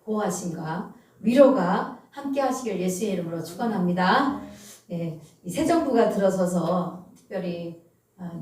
보호하심과 위로가 함께 하시길 예수의 이름으로 축원합니다. 예, 이 새 정부가 들어서서 특별히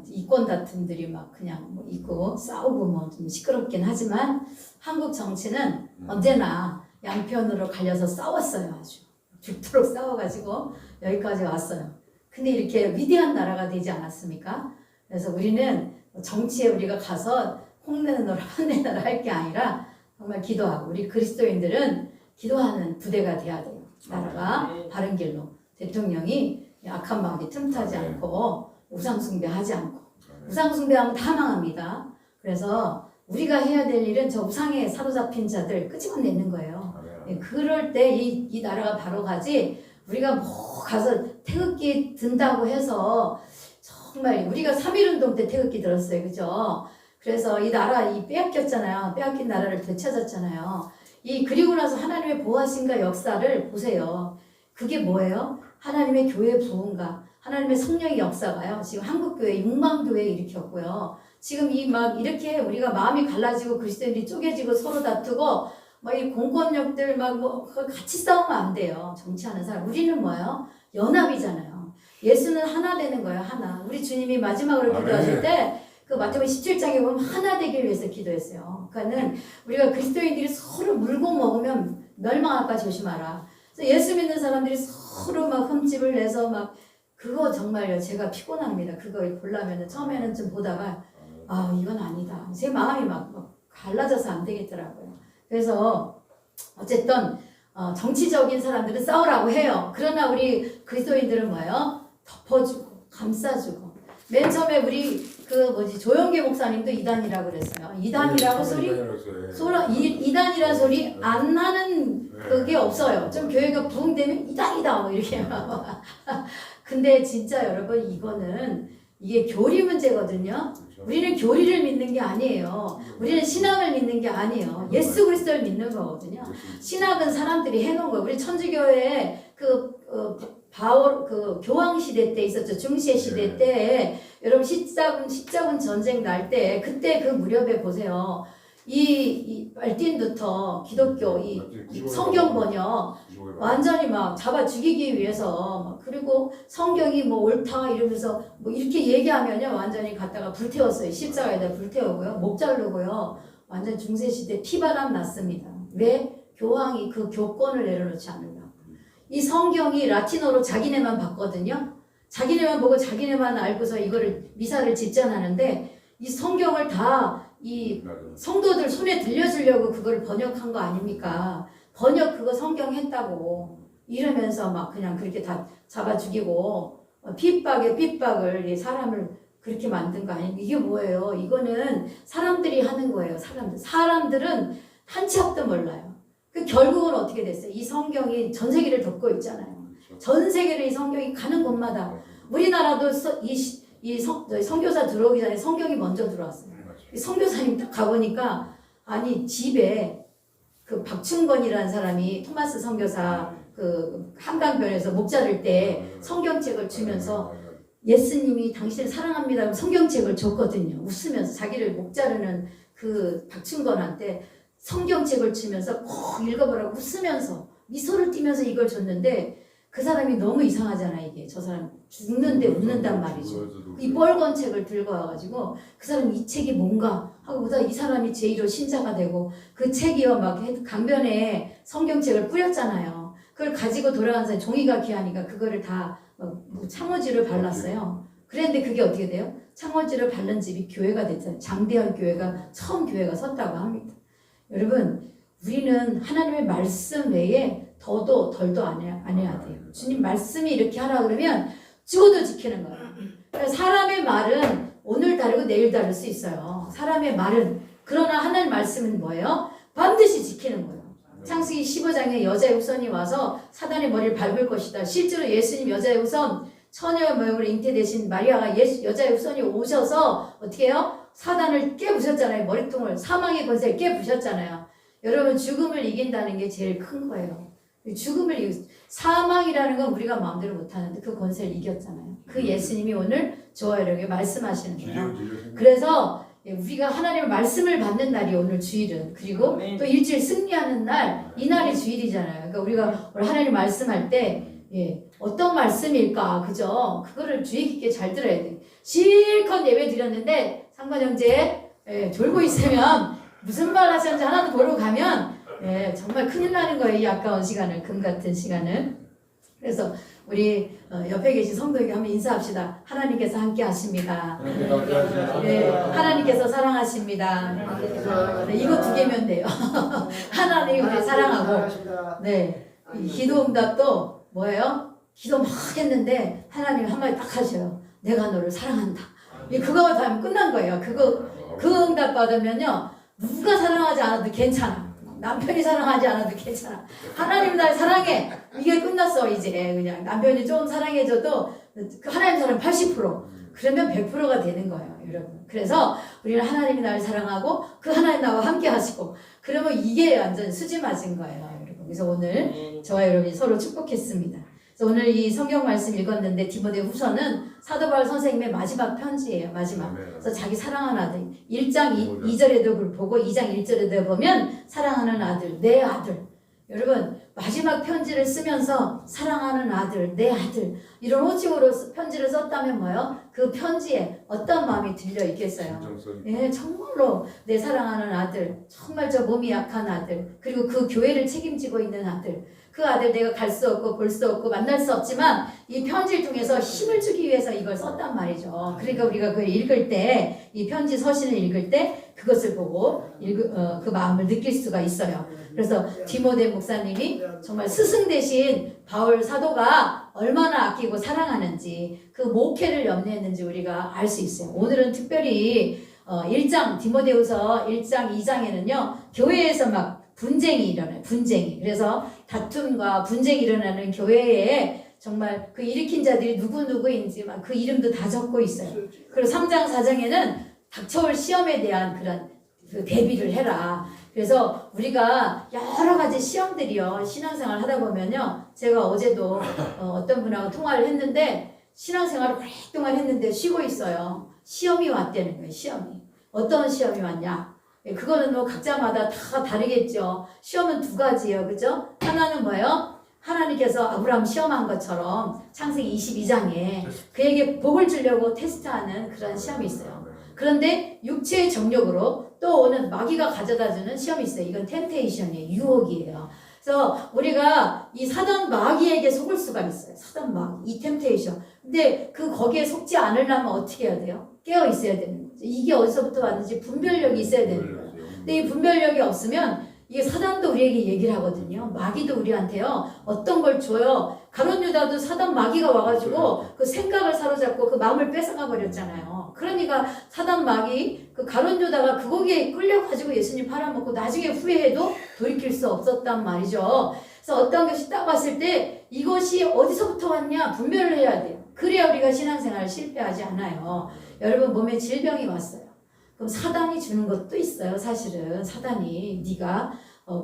이권 다툼들이 막 그냥 뭐 있고 싸우고 뭐 좀 시끄럽긴 하지만 한국 정치는 언제나 양편으로 갈려서 싸웠어요. 아주 죽도록 싸워가지고 여기까지 왔어요. 근데 이렇게 위대한 나라가 되지 않았습니까? 그래서 우리는 정치에 우리가 가서 홍내느라 환내느라 할 게 아니라 정말 기도하고 우리 그리스도인들은 기도하는 부대가 돼야 돼요. 나라가 바른 길로 대통령이 악한 마음이 틈타지 않고 우상숭배하지 않고 우상숭배하면 다 망합니다. 그래서 우리가 해야 될 일은 저 우상에 사로잡힌 자들 끄집어내는 거예요. 그럴 때 이 나라가 바로 가지 우리가 뭐 가서 태극기 든다고 해서 정말 우리가 3.1운동 때 태극기 들었어요. 그죠? 그래서 이 나라 빼앗겼잖아요. 빼앗긴 나라를 되찾았잖아요. 그리고 나서 하나님의 보호하심과 역사를 보세요. 그게 뭐예요? 하나님의 교회 부흥과 하나님의 성령의 역사가요. 지금 한국교회 6만 교회 일으켰고요. 지금 이렇게 우리가 마음이 갈라지고 그리스도인들이 쪼개지고 서로 다투고 이 공권력들 같이 싸우면 안 돼요. 정치하는 사람. 우리는 뭐예요? 연합이잖아요. 예수는 하나 되는 거예요. 하나. 우리 주님이 마지막으로 기도하실 때 그 마태복음 17장에 보면 하나 되기 위해서 기도했어요. 그러니까는 우리가 그리스도인들이 서로 물고 먹으면 멸망할까 조심하라. 그래서 예수 믿는 사람들이 서로 흠집을 내서 그거 정말요. 제가 피곤합니다. 그걸 보려면 처음에는 좀 보다가 이건 아니다. 제 마음이 갈라져서 안 되겠더라고요. 그래서 어쨌든 정치적인 사람들은 싸우라고 해요. 그러나 우리 그리스도인들은 뭐예요? 덮어주고 감싸주고. 맨 처음에 우리 조영계 목사님도 이단이라고 그랬어요. 이단이라고 이단이라는 소리 안 나는 그게 없어요. 좀 교회가 부흥되면 이단이다 뭐 이렇게. 근데 진짜 여러분 이게 교리 문제거든요. 우리는 교리를 믿는 게 아니에요. 우리는 신학을 믿는 게 아니에요. 예수 그리스도를 믿는 거거든요. 신학은 사람들이 해놓은 거예요. 우리 천주교회 교황 시대 때 있었죠. 중세 시대 때 여러분 십자군 전쟁 날 때 그때 그 무렵에 보세요. 이 말틴부터 기독교 이 성경 번역 완전히 잡아 죽이기 위해서 그리고 성경이 옳다 이러면서 이렇게 얘기하면요 완전히 갖다가 불태웠어요. 십자가에다 불태우고요. 목 자르고요. 완전 중세시대 피바람 났습니다. 왜? 교황이 그 교권을 내려놓지 않으려고. 이 성경이 라틴어로 자기네만 봤거든요. 자기네만 보고 자기네만 알고서 이거를 미사를 집전하는데 이 성경을 다 이 성도들 손에 들려주려고 그걸 번역한 거 아닙니까? 번역 그거 성경 했다고 이러면서 그냥 그렇게 다 잡아 죽이고 핍박에 핍박을 사람을 그렇게 만든 거 아닙니까? 이게 뭐예요? 이거는 사람들이 하는 거예요. 사람들은 한 치 앞도 몰라요. 결국은 어떻게 됐어요? 이 성경이 전 세계를 덮고 있잖아요. 전 세계를 이 성경이 가는 곳마다 우리나라도 선교사 들어오기 전에 성경이 먼저 들어왔어요. 선교사님 딱 가보니까 집에 박충건이라는 사람이 토마스 선교사 한강변에서 목 자를 때 성경책을 주면서 예수님이 당신을 사랑합니다 성경책을 줬거든요. 웃으면서 자기를 목 자르는 박충건한테 성경책을 주면서 꼭 읽어보라고 웃으면서 미소를 띠면서 이걸 줬는데 그 사람이 너무 이상하잖아. 이게 저 사람 죽는데 웃는단 말이죠. 이 빨간 책을 들고 와가지고 그 사람 이 책이 뭔가 하고 보다 이 사람이 제1호 신자가 되고 그 책이요 강변에 성경책을 뿌렸잖아요. 그걸 가지고 돌아간 사람이 종이가 귀하니까 그거를 다 창호지를 발랐어요. 그랬는데 그게 어떻게 돼요? 창호지를 바른 집이 교회가 됐잖아요. 장대현 교회가 처음 교회가 섰다고 합니다. 여러분 우리는 하나님의 말씀 외에 더도 덜도 안 해야 돼요. 주님 말씀이 이렇게 하라 그러면 죽어도 지키는 거예요. 그러니까 사람의 말은 오늘 다르고 내일 다를 수 있어요. 사람의 말은. 그러나 하나님 말씀은 뭐예요? 반드시 지키는 거예요. 창세기 15장에 여자의 후손이 와서 사단의 머리를 밟을 것이다. 실제로 예수님 여자의 후손 처녀의 모형으로 잉태되신 마리아가 여자의 후손이 오셔서 어떻게 해요? 사단을 깨부셨잖아요. 머리통을 사망의 권세를 깨부셨잖아요. 여러분 죽음을 이긴다는 게 제일 큰 거예요. 사망이라는 건 우리가 마음대로 못하는데 그 권세를 이겼잖아요. 그 예수님이 오늘 저와 여러분에게 말씀하시는 거예요. 그래서 예, 우리가 하나님의 말씀을 받는 날이 오늘 주일은. 그리고 또 일주일 승리하는 날, 이 날이 주일이잖아요. 그러니까 우리가 오늘 하나님 말씀할 때 어떤 말씀일까, 그죠? 그거를 주의 깊게 잘 들어야 돼. 실컷 예배 드렸는데 상관 형제 졸고 있으면 무슨 말 하셨는지 하나도 모르고 가면 정말 큰일 나는 거예요. 이 아까운 시간을, 금 같은 시간을. 그래서 우리 옆에 계신 성도에게 한번 인사합시다. 하나님께서 함께 하십니다. 하나님께서 사랑하십니다. 이거 2개면 돼요. 하나님 우리 사랑하고, 이 기도응답도 뭐예요? 기도 막 했는데 하나님 한마디 딱 하셔요. 내가 너를 사랑한다. 그거 다 하면 끝난 거예요. 그 응답 받으면요, 누가 사랑하지 않아도 괜찮아. 남편이 사랑하지 않아도 괜찮아. 하나님 날 사랑해. 이게 끝났어. 이제 그냥 남편이 좀 사랑해줘도 하나님 사랑 80%. 그러면 100%가 되는 거예요, 여러분. 그래서 우리는 하나님이 날 사랑하고 그 하나님 나와 함께 하시고, 그러면 이게 완전 수지 맞은 거예요, 여러분. 그래서 오늘 저와 여러분이 서로 축복했습니다. 그래서 오늘 이 성경 말씀 읽었는데 디모데후서는 사도 바울 선생님의 마지막 편지예요. 마지막. 그래서 자기 사랑하는 아들 1장 2절에도 보고 2장 1절에도 보면 사랑하는 아들, 내 아들. 여러분 마지막 편지를 쓰면서 사랑하는 아들, 내 아들 이런 호칭으로 편지를 썼다면 뭐요? 그 편지에 어떤 마음이 들려 있겠어요? 정말로 내 사랑하는 아들, 정말 저 몸이 약한 아들, 그리고 그 교회를 책임지고 있는 아들, 그 아들 내가 갈 수 없고 볼 수 없고 만날 수 없지만 이 편지를 통해서 힘을 주기 위해서 이걸 썼단 말이죠. 그러니까 우리가 그걸 읽을 때, 이 편지 서신을 읽을 때 그것을 보고 그 마음을 느낄 수가 있어요. 그래서 디모데 목사님이 정말 스승 대신 바울 사도가 얼마나 아끼고 사랑하는지, 그 목회를 염려했는지 우리가 알 수 있어요. 오늘은 특별히 1장 디모데후서 1장 2장에는요 교회에서 막 분쟁이 일어나요. 분쟁이. 그래서 다툼과 분쟁이 일어나는 교회에 정말 그 일으킨 자들이 누구인지 막 그 이름도 다 적고 있어요. 그리고 3장 4장에는 닥쳐올 시험에 대한 그런 그 대비를 해라. 그래서 우리가 여러 가지 시험들이요, 신앙생활 하다 보면요, 제가 어제도 어떤 분하고 통화를 했는데 신앙생활을 오랫동안 했는데 쉬고 있어요. 시험이 왔다는 거예요. 시험이. 어떤 시험이 왔냐? 그거는 뭐 각자마다 다 다르겠죠. 시험은 2가지예요. 그죠? 하나는 뭐예요? 하나님께서 아브라함 시험한 것처럼 창세기 22장에 그에게 복을 주려고 테스트하는 그런 시험이 있어요. 그런데 육체의 정욕으로 또 오는 마귀가 가져다주는 시험이 있어요. 이건 템테이션이에요. 유혹이에요. 그래서 우리가 이 사단 마귀에게 속을 수가 있어요. 사단 마귀, 이 템테이션. 근데 거기에 속지 않으려면 어떻게 해야 돼요? 깨어 있어야 되는 거죠. 이게 어디서부터 왔는지 분별력이 있어야 되는 거예요. 근데 이 분별력이 없으면 이게 사단도 우리에게 얘기를 하거든요. 마귀도 우리한테요 어떤 걸 줘요. 가룟 유다도 사단 마귀가 와가지고 그 생각을 사로잡고 그 마음을 뺏어가 버렸잖아요. 그러니까 사단 마귀, 그 가룟 유다가 그 거기에 끌려가지고 예수님 팔아먹고 나중에 후회해도 돌이킬 수 없었단 말이죠. 그래서 어떤 것이 딱 왔을 때 이것이 어디서부터 왔냐 분별을 해야 돼요. 그래야 우리가 신앙생활을 실패하지 않아요. 여러분 몸에 질병이 왔어요. 그럼 사단이 주는 것도 있어요. 사실은 사단이 네가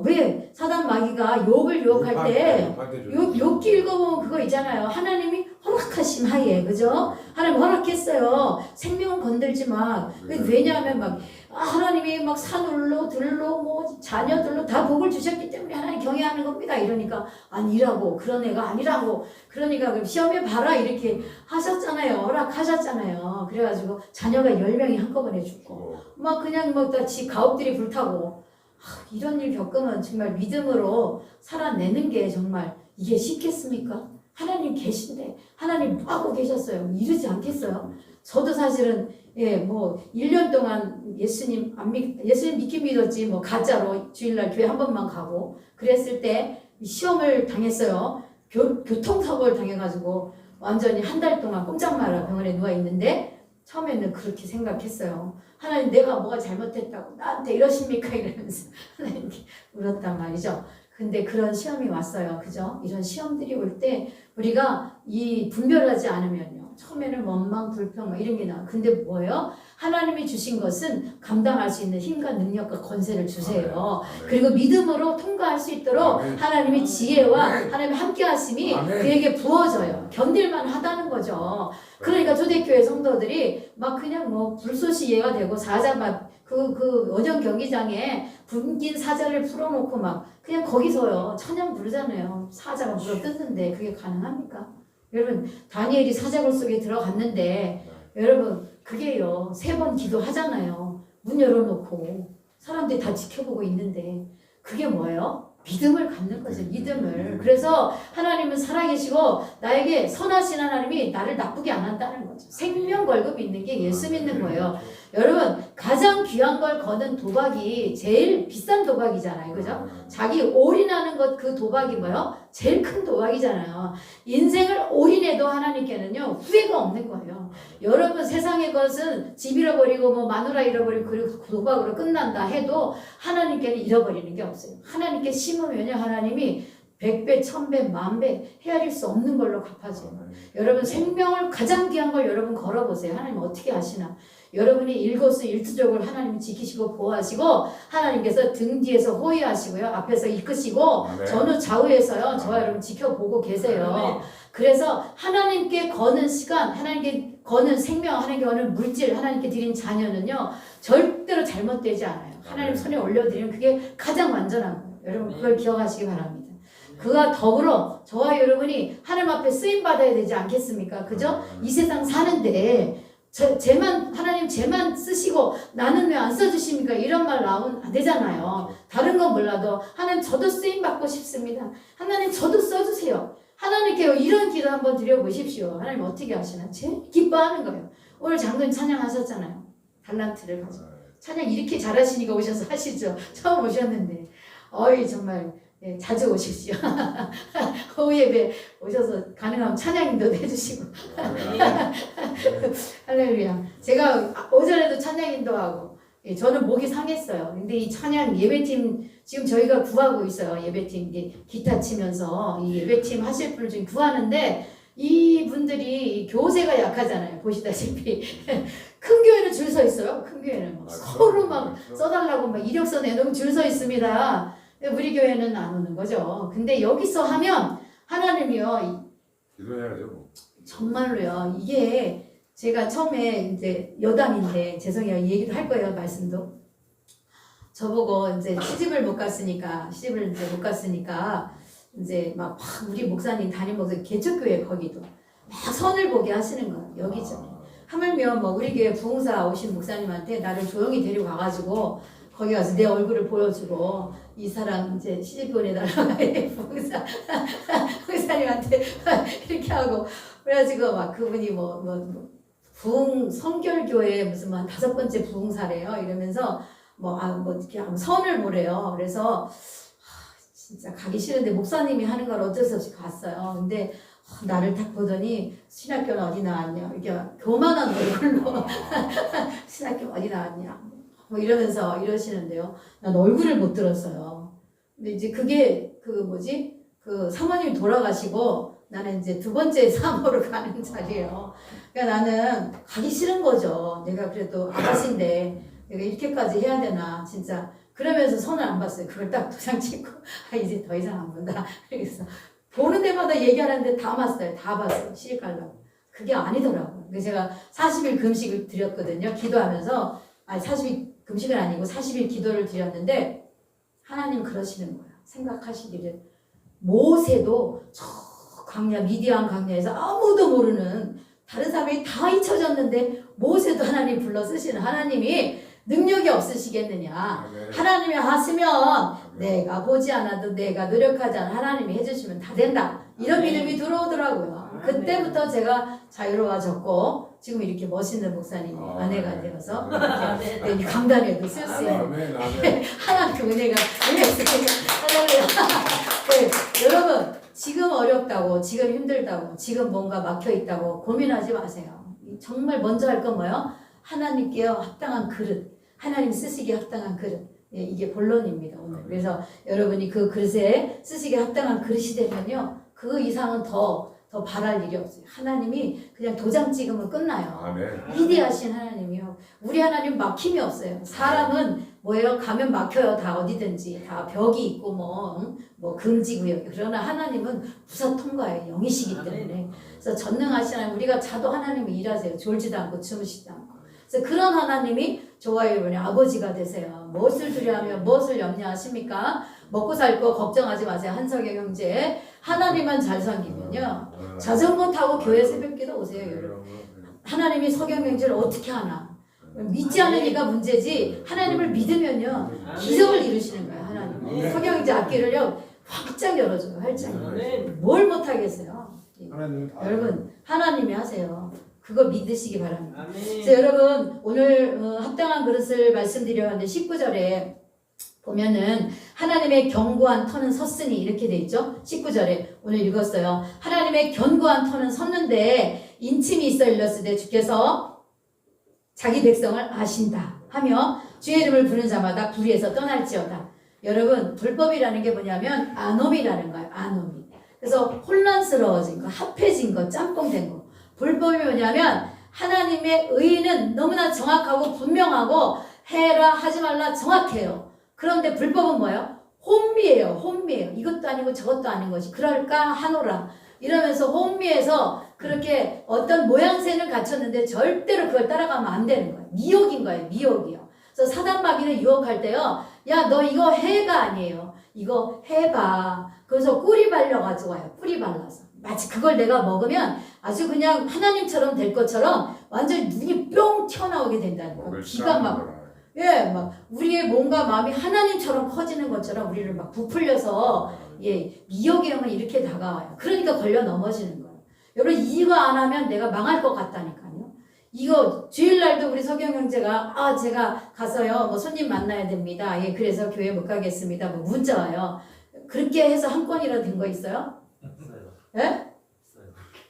왜 사단 마귀가 욥을 유혹할 때 욥기 읽어보면 그거 있잖아요. 하나님이 허락하심 하에, 그죠? 하나님 허락했어요. 생명은 건들지 마. 왜냐하면 막 하나님이 막 산울로 들로 뭐 자녀들로 다 복을 주셨기 때문에 하나님 경외하는 겁니다. 이러니까 아니라고, 그런 애가 아니라고. 그러니까 시험해 봐라 이렇게 하셨잖아요. 허락하셨잖아요. 그래가지고 자녀가 10명이 한꺼번에 죽고 막 그냥 뭐 다 지 가옥들이 불타고 이런 일 겪으면 정말 믿음으로 살아내는 게 정말 이게 쉽겠습니까? 하나님 계신데 하나님 뭐 하고 계셨어요. 이러지 않겠어요? 저도 사실은 뭐 1년 동안 예수님 믿긴 믿었지 뭐 가짜로 주일날 교회 한 번만 가고 그랬을 때 시험을 당했어요. 교통사고를 당해가지고 완전히 한 달 동안 꼼짝 마라 병원에 누워 있는데 처음에는 그렇게 생각했어요. 하나님 내가 뭐가 잘못했다고 나한테 이러십니까? 이러면서 하나님께 울었단 말이죠. 근데 그런 시험이 왔어요. 그죠? 이런 시험들이 올 때 우리가 이 분별하지 않으면요. 처음에는 원망, 불평 뭐 이런 게 나와. 근데 뭐예요? 하나님이 주신 것은 감당할 수 있는 힘과 능력과 권세를 주세요. 그리고 믿음으로 통과할 수 있도록 하나님의 지혜와 하나님의 함께 하심이 그에게 부어져요. 견딜만 하다는 거죠. 그러니까 초대교회 성도들이 막 그냥 뭐 불쏘시개가 되고 사자 막 그 원정 경기장에 붐긴 사자를 풀어놓고 막 그냥 거기서요 찬양 부르잖아요. 사자가 물어 뜯는데 그게 가능합니까? 여러분 다니엘이 사자굴 속에 들어갔는데 여러분 그게요 3번 기도하잖아요. 문 열어놓고 사람들이 다 지켜보고 있는데 그게 뭐예요? 믿음을 갖는 거죠. 믿음을. 그래서 하나님은 살아계시고 나에게 선하신 하나님이 나를 나쁘게 안 한다는 거죠. 생명 걸급이 있는 게 예수 믿는 거예요. 여러분 가장 귀한 걸 거는 도박이 제일 비싼 도박이잖아요. 그죠? 자기 올인하는 것 그 도박이 뭐예요? 제일 큰 도박이잖아요. 인생을 올인해도 하나님께는요 후회가 없는 거예요. 여러분 세상의 것은 집 잃어버리고 뭐 마누라 잃어버리고 그리고 도박으로 끝난다 해도 하나님께는 잃어버리는 게 없어요. 하나님께 심으면요 하나님이 100배, 1000배, 10,000배 헤아릴 수 없는 걸로 갚아줘요. 여러분 생명을 가장 귀한 걸 여러분 걸어보세요. 하나님 어떻게 하시나? 여러분이 일거수일투족을 하나님이 지키시고 보호하시고 하나님께서 등 뒤에서 호위하시고요. 앞에서 이끄시고 전후 좌우에서요. 저와 여러분 지켜보고 계세요. 그래서 하나님께 거는 시간, 하나님께 거는 생명, 하나님께 거는 물질, 하나님께 드린 자녀는요. 절대로 잘못되지 않아요. 하나님 손에 올려드리면 그게 가장 완전한 거예요. 여러분 그걸 기억하시기 바랍니다. 그와 더불어 저와 여러분이 하나님 앞에 쓰임받아야 되지 않겠습니까? 그죠? 이 세상 사는데 하나님 쟤만 쓰시고 나는 왜 안 써주십니까? 이런 말 나오면 안 되잖아요. 다른 건 몰라도 하나님 저도 쓰임받고 싶습니다. 하나님 저도 써주세요. 하나님께 이런 기도 한번 드려보십시오. 하나님 어떻게 하시나? 제일 기뻐하는 거예요. 오늘 장로님 찬양하셨잖아요. 달란트를 가지고. 찬양 이렇게 잘하시니까 오셔서 하시죠. 처음 오셨는데. 어이 정말 네, 자주 오십시오. 오후 예배 오셔서 가능하면 찬양인도 해주시고. 할렐루야. 제가 오전에도 찬양 인도하고 저는 목이 상했어요. 근데 이 찬양 예배팀 지금 저희가 구하고 있어요. 예배팀 기타 치면서 이 예배팀 하실 분을 지금 구하는데 이분들이 교세가 약하잖아요. 보시다시피 큰 교회는 줄 서 있어요. 큰 교회는 막 서로 막 써달라고 막 이력서 내놓고 줄 서 있습니다. 우리 교회는 안 오는 거죠. 근데 여기서 하면 하나님이요. 기도해야죠. 정말로요. 이게 제가 처음에 이제 여담인데 죄송해요. 이 얘기도 할 거예요. 말씀도. 저보고 이제 시집을 못 갔으니까 이제 막 우리 목사님 담임 목사 개척교회 거기도 막 선을 보게 하시는 거예요. 여기저기. 하물며 뭐 우리 교회 부흥사 오신 목사님한테 나를 조용히 데리고 가가지고 거기 가서 내 얼굴을 보여주고 이 사람 이제 시집 보내달라고 부흥사 목사님한테 이렇게 하고 그래가지고 막 그분이 부흥 성결교회 무슨 한 5번째 부흥사래요. 이러면서 이렇게 선을 보래요. 그래서 진짜 가기 싫은데 목사님이 하는 걸 어쩔 수 없이 갔어요. 근데 나를 딱 보더니 신학교는 어디 나왔냐 이렇게 교만한 얼굴로 신학교 어디 나왔냐 뭐 이러면서 이러시는데요. 난 얼굴을 못 들었어요. 근데 이제 그게 그 사모님이 돌아가시고 나는 이제 2번째 사모로 가는 자리예요. 그러니까 나는 가기 싫은 거죠. 내가 그래도 아가씨인데 내가 이렇게까지 해야 되나 진짜. 그러면서 손을 안 봤어요. 그걸 딱 도장 찍고 이제 더 이상 안 본다. 그래서 보는 데마다 얘기하는데 다 봤어요. 다 봤어요. 시집 가려고. 그게 아니더라고요. 그래서 제가 40일 금식을 드렸거든요. 기도하면서 40일 금식은 아니고 40일 기도를 드렸는데 하나님 그러시는 거예요. 생각하시기를 모세도 저 광야 미디안 광야에서 아무도 모르는 다른 사람이 다 잊혀졌는데 모세도 하나님 불러 쓰시는 하나님이 능력이 없으시겠느냐. 하나님이 하시면 내가 보지 않아도 내가 노력하지 않아 하나님이 해주시면 다 된다. 이런 믿음이 들어오더라고요. 그때부터 제가 자유로워졌고 지금 이렇게 멋있는 목사님이 아내가 되어서 이렇게 강단에도 쓸 수 있는 하나님 은혜가 할렐루야. 네, 여러분 지금 어렵다고 지금 힘들다고 지금 뭔가 막혀있다고 고민하지 마세요. 정말 먼저 할 건 뭐예요? 하나님께 합당한 그릇, 하나님 쓰시기에 합당한 그릇. 예, 이게 본론입니다 오늘. 그래서 여러분이 그 그릇에 쓰시기에 합당한 그릇이 되면요 그 이상은 더 더 바랄 일이 없어요. 하나님이 그냥 도장 찍으면 끝나요. 아멘. 위대하신 하나님이요. 우리 하나님 막힘이 없어요. 사람은 뭐예요? 가면 막혀요. 다 어디든지 다 벽이 있고 뭐 금지구역. 그러나 하나님은 부사 통과예요. 영이시기 때문에. 그래서 전능하신 하나님, 우리가 자도 하나님이 일하세요. 졸지도 않고 주무시지도 않고. 그래서 그런 하나님이 저와 여러분의 아버지가 되세요. 무엇을 두려하며 무엇을 염려하십니까? 먹고 살 거 걱정하지 마세요. 한석영 형제. 하나님만 잘 섬기면요. 자전거 타고 교회 새벽기도 오세요, 여러분. 하나님이 석영 형제를 어떻게 하나? 믿지 않으니까 문제지. 하나님을 믿으면요, 기적을 이루시는 거예요. 하나님. 석영 형제 앞길을요 확장 열어줘요. 활짝. 뭘 못하겠어요. 여러분, 하나님이 하세요. 그거 믿으시기 바랍니다. 그래서 여러분, 오늘 합당한 그릇을 말씀드렸는데 19절에 보면은 하나님의 견고한 터는 섰으니 이렇게 돼 있죠. 19절에 오늘 읽었어요. 하나님의 견고한 터는 섰는데 인침이 있어 일렀으되 주께서 자기 백성을 아신다 하며 주의 이름을 부르는 자마다 불의에서 떠날지어다. 여러분, 불법이라는 게 뭐냐면 아놈이라는 거예요. 아놈이. 그래서 혼란스러워진 거, 합해진 거, 짬뽕된 거. 불법이 뭐냐면 하나님의 의는 너무나 정확하고 분명하고 해라 하지 말라 정확해요. 그런데 불법은 뭐예요? 혼미해요. 혼미해요. 이것도 아니고 저것도 아닌 것이 그럴까 하노라 이러면서 혼미해서 그렇게 어떤 모양새는 갖췄는데 절대로 그걸 따라가면 안 되는 거예요. 미혹인 거예요. 미혹이요. 그래서 사단마귀를 유혹할 때요. 야, 너 이거 해가 아니에요. 이거 해봐. 그래서 꿀이 발려가지고 와요. 꿀이 발라서. 마치 그걸 내가 먹으면 아주 그냥 하나님처럼 될 것처럼 완전히 눈이 뿅 튀어나오게 된다는 거예요. 기가 막. 예, 막 우리의 몸과 마음이 하나님처럼 커지는 것처럼 우리를 막 부풀려서 미혹의 영은 이렇게 다가와요. 그러니까 걸려 넘어지는 거예요. 여러분, 이거 안 하면 내가 망할 것 같다니까요. 이거 주일날도 우리 석영 형제가 제가 가서요 뭐 손님 만나야 됩니다. 그래서 교회 못 가겠습니다. 뭐 문자 와요. 그렇게 해서 한 건이라도 된 거 있어요? 예?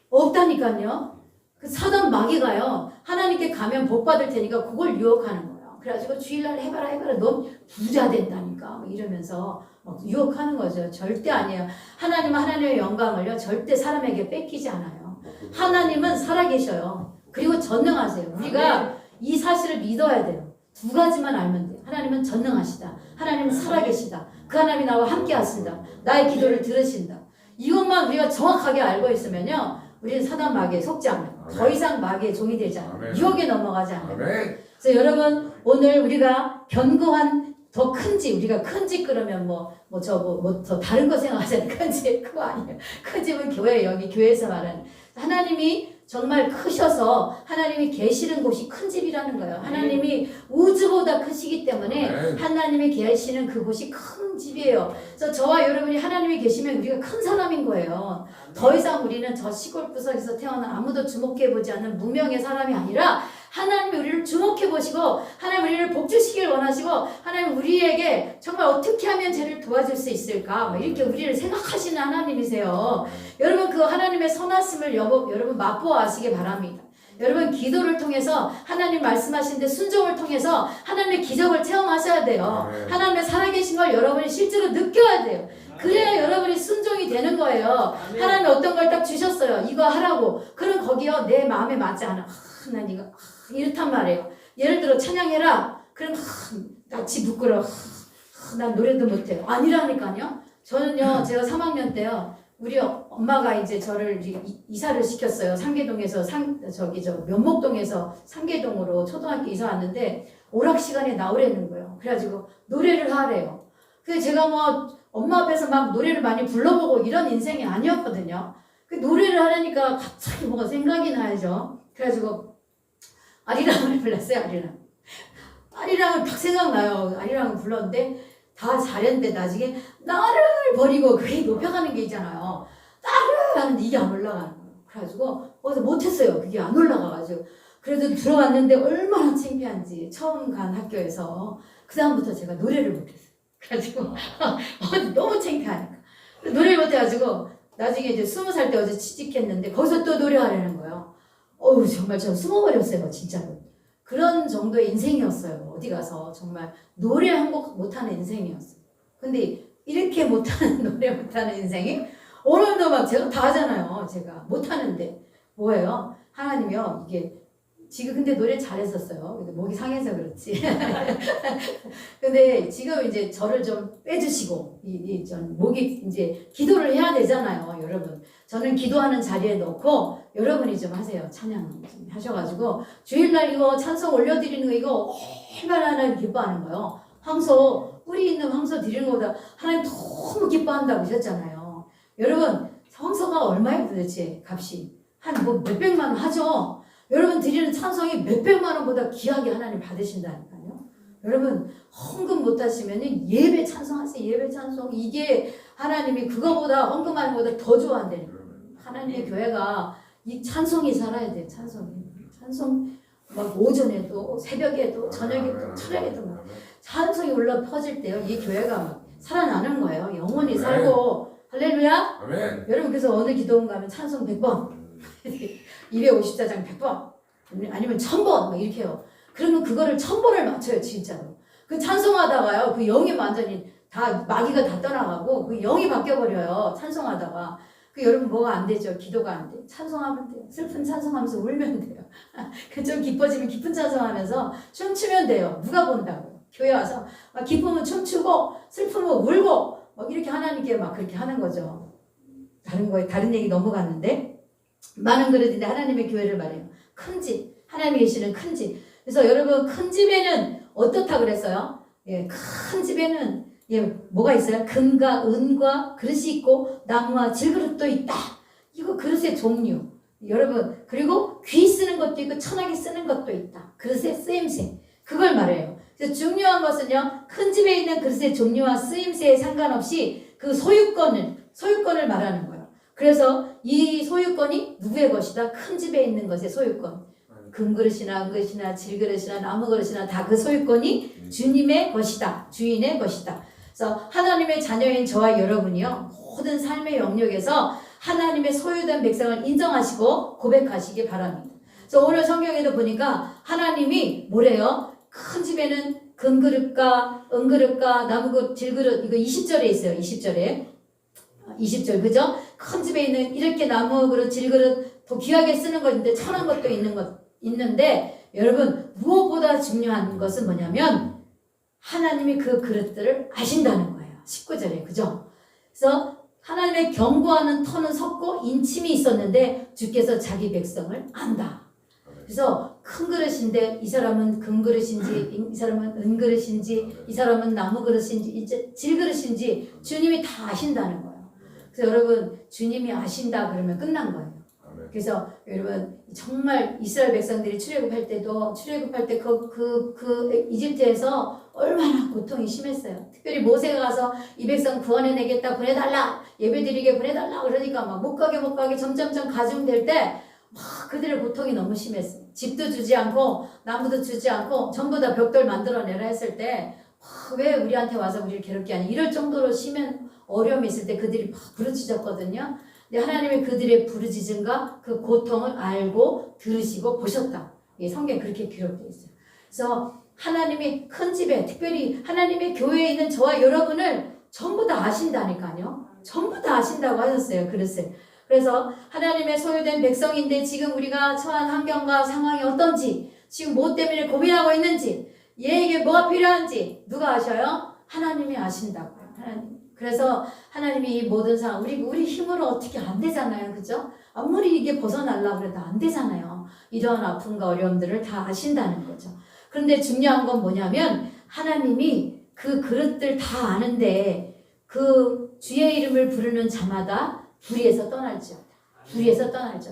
없다니까요. 그 사단 마귀가요 하나님께 가면 복 받을 테니까 그걸 유혹하는 거예요. 그래가지고 주일날 해봐라 넌 부자 된다니까 뭐 이러면서 막 유혹하는 거죠. 절대 아니에요. 하나님은 하나님의 영광을요 절대 사람에게 뺏기지 않아요. 하나님은 살아계셔요. 그리고 전능하세요. 우리가 이 사실을 믿어야 돼요. 두 가지만 알면 돼요. 하나님은 전능하시다. 하나님은 살아계시다. 그 하나님이 나와 함께 하신다. 나의 기도를 들으신다. 이것만 우리가 정확하게 알고 있으면요 우리는 사단 마귀에 속지 않아요. 더 이상 마귀의 종이 되지 않아요. 유혹에 넘어가지 않아요. 그래서 여러분, 오늘 우리가 견고한 더 큰지, 우리가 큰지 끓으면 더 다른 거 생각하잖아요. 큰지 그거 아니에요. 큰 집은 교회, 여기 교회에서 말하는 하나님이 정말 크셔서 하나님이 계시는 곳이 큰 집이라는 거예요. 하나님이 우주보다 크시기 때문에 하나님이 계시는 그곳이 큰 집이에요. 그래서 저와 여러분이 하나님이 계시면 우리가 큰 사람인 거예요. 더 이상 우리는 저 시골 구석에서 태어난 아무도 주목해보지 않는 무명의 사람이 아니라 하나님이 우리를 주목해보시고 하나님 우리를 복주시길 원하시고 하나님 우리에게 정말 어떻게 하면 쟤를 도와줄 수 있을까 이렇게 우리를 생각하시는 하나님이세요. 여러분, 그 하나님의 선하심을 여러분 맛보아시기 바랍니다. 여러분, 기도를 통해서 하나님 말씀하시는데 순종을 통해서 하나님의 기적을 체험하셔야 돼요. 하나님의 살아계신 걸 여러분이 실제로 느껴야 돼요. 그래야 여러분이 순종이 되는 거예요. 하나님이 어떤 걸 딱 주셨어요. 이거 하라고. 그럼 거기요 내 마음에 맞지 않아. 난 이거 이렇단 말이에요. 예를 들어 찬양해라. 그럼 낯이 부끄러워. 난 노래도 못해요. 아니라니까요. 저는요 제가 3학년 때요 우리 엄마가 이제 저를 이사를 시켰어요. 상계동에서 면목동에서 상계동으로 초등학교 이사 왔는데 오락 시간에 나오라는 거예요. 그래가지고 노래를 하래요. 그래서 제가 뭐 엄마 앞에서 막 노래를 많이 불러보고 이런 인생이 아니었거든요. 그 노래를 하려니까 갑자기 뭐가 생각이 나야죠. 그래가지고 아리랑을 불렀어요. 아리랑을 딱 생각나요. 아리랑을 불렀는데 다 잘했는데 나중에 나를 버리고 그게 높여가는 게 있잖아요. 나를 하는데 이게 안 올라가는 거예요. 그래가지고 어디서 못했어요. 그게 안 올라가가지고 그래도 들어왔는데 얼마나 창피한지 처음 간 학교에서 그 다음부터 제가 노래를 못했어요. 그래가지고 너무 창피하니까 노래를 못해가지고 나중에 이제 20살 때 어제 취직했는데 거기서 또 노래하려는 거예요. 정말 저 숨어버렸어요. 진짜로. 그런 정도의 인생이었어요. 어디 가서 정말 노래 한 곡 못하는 인생이었어요. 근데 이렇게 못하는 노래 못하는 인생이 오늘도 막 제가 다 하잖아요. 제가 못하는데 뭐예요? 하나님이요 이게 지금 근데 노래 잘했었어요. 근데 목이 상해서 그렇지. 근데 지금 이제 저를 좀 빼주시고 전 목이 이제 기도를 해야 되잖아요, 여러분. 저는 기도하는 자리에 놓고 여러분이 좀 하세요. 찬양 좀 하셔가지고 주일날 이거 찬송 올려드리는 거 이거 얼마나 하나님 기뻐하는 거예요. 황소 뿌리 있는 황소 드리는 것보다 하나님 너무 기뻐한다고 하셨잖아요. 여러분 황소가 얼마예요 도대체 값이? 한 뭐 몇백만 원 하죠. 여러분 드리는 찬송이 몇백만 원보다 귀하게 하나님 받으신다니까요. 여러분 헌금 못하시면 예배 찬송하세요. 예배 찬송 이게 하나님이 그거보다 헌금하는 것보다 더 좋아한다니까. 하나님의 교회가 이 찬송이 살아야 돼요. 찬송 막 오전에도 새벽에도 저녁에도 철야에도 막 찬송이 올라 퍼질 때요. 이 교회가 막 살아나는 거예요. 영원히 살고 할렐루야. 아멘. 여러분 그래서 어느 기도원 가면 찬송 100번 254장 100번 아니면 1000번 막 이렇게 해요. 그러면 그거를 1000번을 맞춰요. 진짜로. 그 찬송하다가요. 그 영이 완전히 다 마귀가 다 떠나가고 그 영이 바뀌어버려요. 찬송하다가. 그 여러분 뭐가 안 되죠? 기도가 안 돼. 찬송하면 돼요. 슬픈 찬송하면서 울면 돼요. 그 좀 기뻐지면 기쁜 찬송하면서 춤추면 돼요. 누가 본다고요? 교회 와서 막 기쁘면 춤추고 슬프면 울고 막 이렇게 하나님께 막 그렇게 하는 거죠. 다른 얘기 넘어갔는데 많은 그릇인데 하나님의 교회를 말해요. 큰 집, 하나님이 계시는 큰 집. 그래서 여러분 큰 집에는 어떻다 그랬어요? 예, 큰 집에는 예, 뭐가 있어요? 금과 은과 그릇이 있고 나무와 질그릇도 있다. 이거 그릇의 종류. 여러분 그리고 귀 쓰는 것도 있고 천하게 쓰는 것도 있다. 그릇의 쓰임새. 그걸 말해요. 그래서 중요한 것은요. 큰 집에 있는 그릇의 종류와 쓰임새에 상관없이 그 소유권을 말하는 거예요. 그래서 이 소유권이 누구의 것이다? 큰 집에 있는 것의 소유권. 금그릇이나 은그릇이나 질그릇이나 나무그릇이나 다 그 소유권이 주님의 것이다. 주인의 것이다. 그래서 하나님의 자녀인 저와 여러분이요. 모든 삶의 영역에서 하나님의 소유된 백성을 인정하시고 고백하시기 바랍니다. 그래서 오늘 성경에도 보니까 하나님이 뭐래요? 큰 집에는 금그릇과 은그릇과 나무그릇, 질그릇 이거 20절에 있어요. 20절 그죠? 큰 집에 있는 이렇게 나무그릇, 질그릇 더 귀하게 쓰는 것인데 천한 것도 있는데 여러분 무엇보다 중요한 것은 뭐냐면 하나님이 그 그릇들을 아신다는 거예요. 19절에 그죠? 그래서 하나님의 경고하는 터는 섰고 인침이 있었는데 주께서 자기 백성을 안다. 그래서 큰 그릇인데 이 사람은 금그릇인지 이 사람은 은그릇인지 이 사람은 나무그릇인지 이제 질그릇인지 주님이 다 아신다는 거예요. 그래서 여러분 주님이 아신다 그러면 끝난 거예요. 그래서 여러분 정말 이스라엘 백성들이 출애굽할 때 그 이집트에서 얼마나 고통이 심했어요. 특별히 모세가 가서 이 백성 구원해내겠다 보내달라 예배드리게 보내달라 그러니까 막 못 가게 점점점 가중될 때 막 그들의 고통이 너무 심했어요. 집도 주지 않고 나무도 주지 않고 전부 다 벽돌 만들어내라 했을 때 왜 우리한테 와서 우리를 괴롭게 하니 이럴 정도로 심한 어려움이 있을 때 그들이 막 부르짖었거든요. 근데 하나님이 그들의 부르짖음과 그 고통을 알고 들으시고 보셨다. 예, 성경에 그렇게 기록되어 있어요. 그래서 하나님이 큰 집에 특별히 하나님의 교회에 있는 저와 여러분을 전부 다 아신다니까요. 전부 다 아신다고 하셨어요. 그래서 하나님의 소유된 백성인데 지금 우리가 처한 환경과 상황이 어떤지 지금 뭐 때문에 고민하고 있는지 얘에게 뭐가 필요한지 누가 아셔요? 하나님이 아신다고요. 하나님. 그래서 하나님이 이 모든 상황 우리 힘으로 어떻게 안 되잖아요. 그죠? 아무리 이게 벗어나려고 해도 안 되잖아요. 이러한 아픔과 어려움들을 다 아신다는 거죠. 그런데 중요한 건 뭐냐면 하나님이 그 그릇들 다 아는데 그 주의 이름을 부르는 자마다 불의에서 떠날지어다.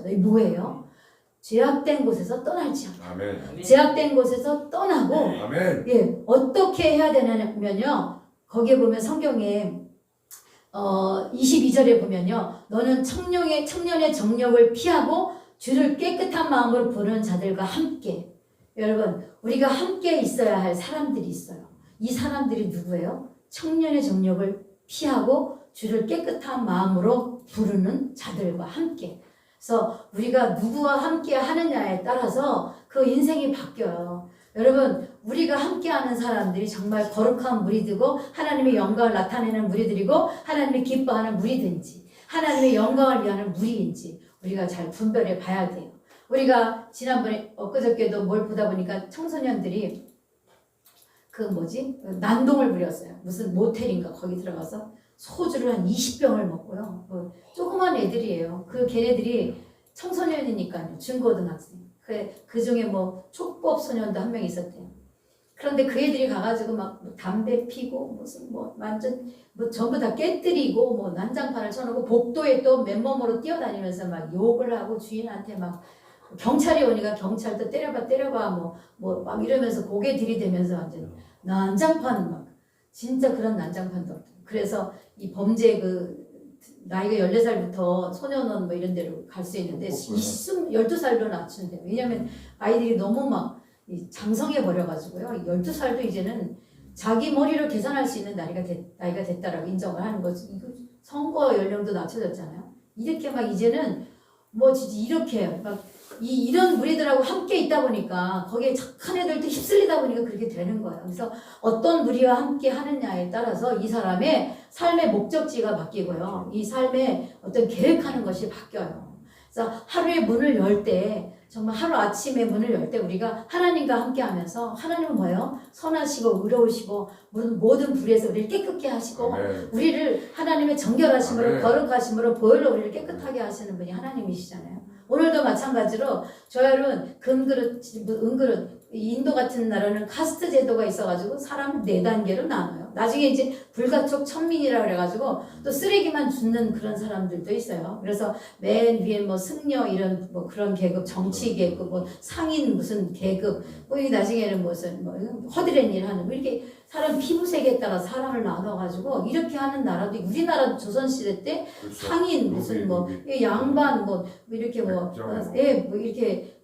이게 뭐예요? 죄악된 곳에서 떠날지어다. 아멘. 죄악된 곳에서 떠나고 아멘. 예, 어떻게 해야 되냐면요. 거기에 보면 성경에 22절에 보면요. 너는 청년의 정력을 피하고 주를 깨끗한 마음으로 부르는 자들과 함께. 여러분 우리가 함께 있어야 할 사람들이 있어요. 이 사람들이 누구예요? 청년의 정력을 피하고 주를 깨끗한 마음으로 부르는 자들과 함께. 그래서 우리가 누구와 함께 하느냐에 따라서 그 인생이 바뀌어요. 여러분 우리가 함께하는 사람들이 정말 거룩한 무리들고 하나님의 영광을 나타내는 무리들이고 하나님이 기뻐하는 무리든지 하나님의 영광을 위한 물인지 우리가 잘 분별해 봐야 돼요. 우리가 지난번에 엊그저께도 뭘 보다 보니까 청소년들이 그 난동을 부렸어요. 무슨 모텔인가 거기 들어가서 소주를 한 20병을 먹고요. 조그만 애들이에요. 걔네들이 청소년이니까요. 중고등학생. 그 중에 촉법 소년도 한 명 있었대요. 그런데 그 애들이 가가지고 막 담배 피고 무슨 완전 전부 다 깨뜨리고 난장판을 쳐놓고 복도에 또 맨몸으로 뛰어다니면서 막 욕을 하고 주인한테 막 경찰이 오니까 경찰도 때려봐 막 이러면서 고개 들이대면서 완전 난장판 막 진짜 그런 난장판도 없대요. 그래서 이 범죄 나이가 14살부터 소년원 이런 데로 갈 수 있는데 12살로 낮춘대요. 왜냐면 아이들이 너무 막 장성해 버려가지고요. 12살도 이제는 자기 머리로 계산할 수 있는 나이가 됐다라고 인정을 하는 거지. 이거 선거 연령도 낮춰졌잖아요. 이렇게 막 이제는 진짜 이렇게 막 이런 무리들하고 함께 있다 보니까 거기에 착한 애들도 휩쓸리다 보니까 그렇게 되는 거예요. 그래서 어떤 무리와 함께 하느냐에 따라서 이 사람의 삶의 목적지가 바뀌고요. 이 삶의 어떤 계획하는 것이 바뀌어요. 그래서 하루의 문을 열 때 정말 하루 아침에 문을 열 때 우리가 하나님과 함께 하면서 하나님은 뭐예요? 선하시고 의로우시고 모든 불의에서 우리를 깨끗게 하시고 우리를 하나님의 정결하심으로 거룩하심으로 보혈로 우리를 깨끗하게 하시는 분이 하나님이시잖아요. 오늘도 마찬가지로 저 여러분 금그릇, 은그릇 인도 같은 나라는 카스트 제도가 있어가지고 사람 4단계로 나눠요. 나중에 이제 불가촉 천민이라 그래가지고 또 쓰레기만 줍는 그런 사람들도 있어요. 그래서 맨 위에 승려 이런 그런 계급, 정치 계급, 상인 무슨 계급, 나중에는 무슨 허드렛 일 하는 이렇게 사람 피부색에 따라 사람을 나눠가지고 이렇게 하는 나라도 우리나라 조선시대 때 상인 무슨 양반 이렇게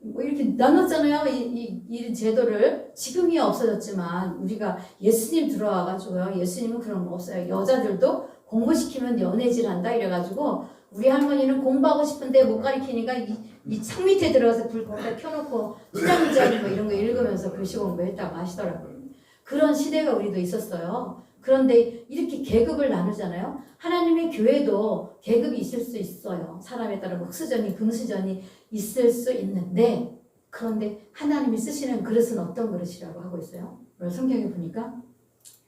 이렇게 나눴잖아요. 이 제도를 지금이 없어졌지만 우리가 예수님 들어와가지고요. 예수님은 그런 거 없어요. 여자들도 공부시키면 연애질한다 이래가지고 우리 할머니는 공부하고 싶은데 못 가르치니까 이 창 밑에 들어가서 불 거기다 켜놓고 수장자리 이런 거 읽으면서 글씨 공부했다고 하시더라고요. 그런 시대가 우리도 있었어요. 그런데 이렇게 계급을 나누잖아요. 하나님의 교회도 계급이 있을 수 있어요. 사람에 따라 흑수전이 금수전이 있을 수 있는데 그런데 하나님이 쓰시는 그릇은 어떤 그릇이라고 하고 있어요. 성경에 보니까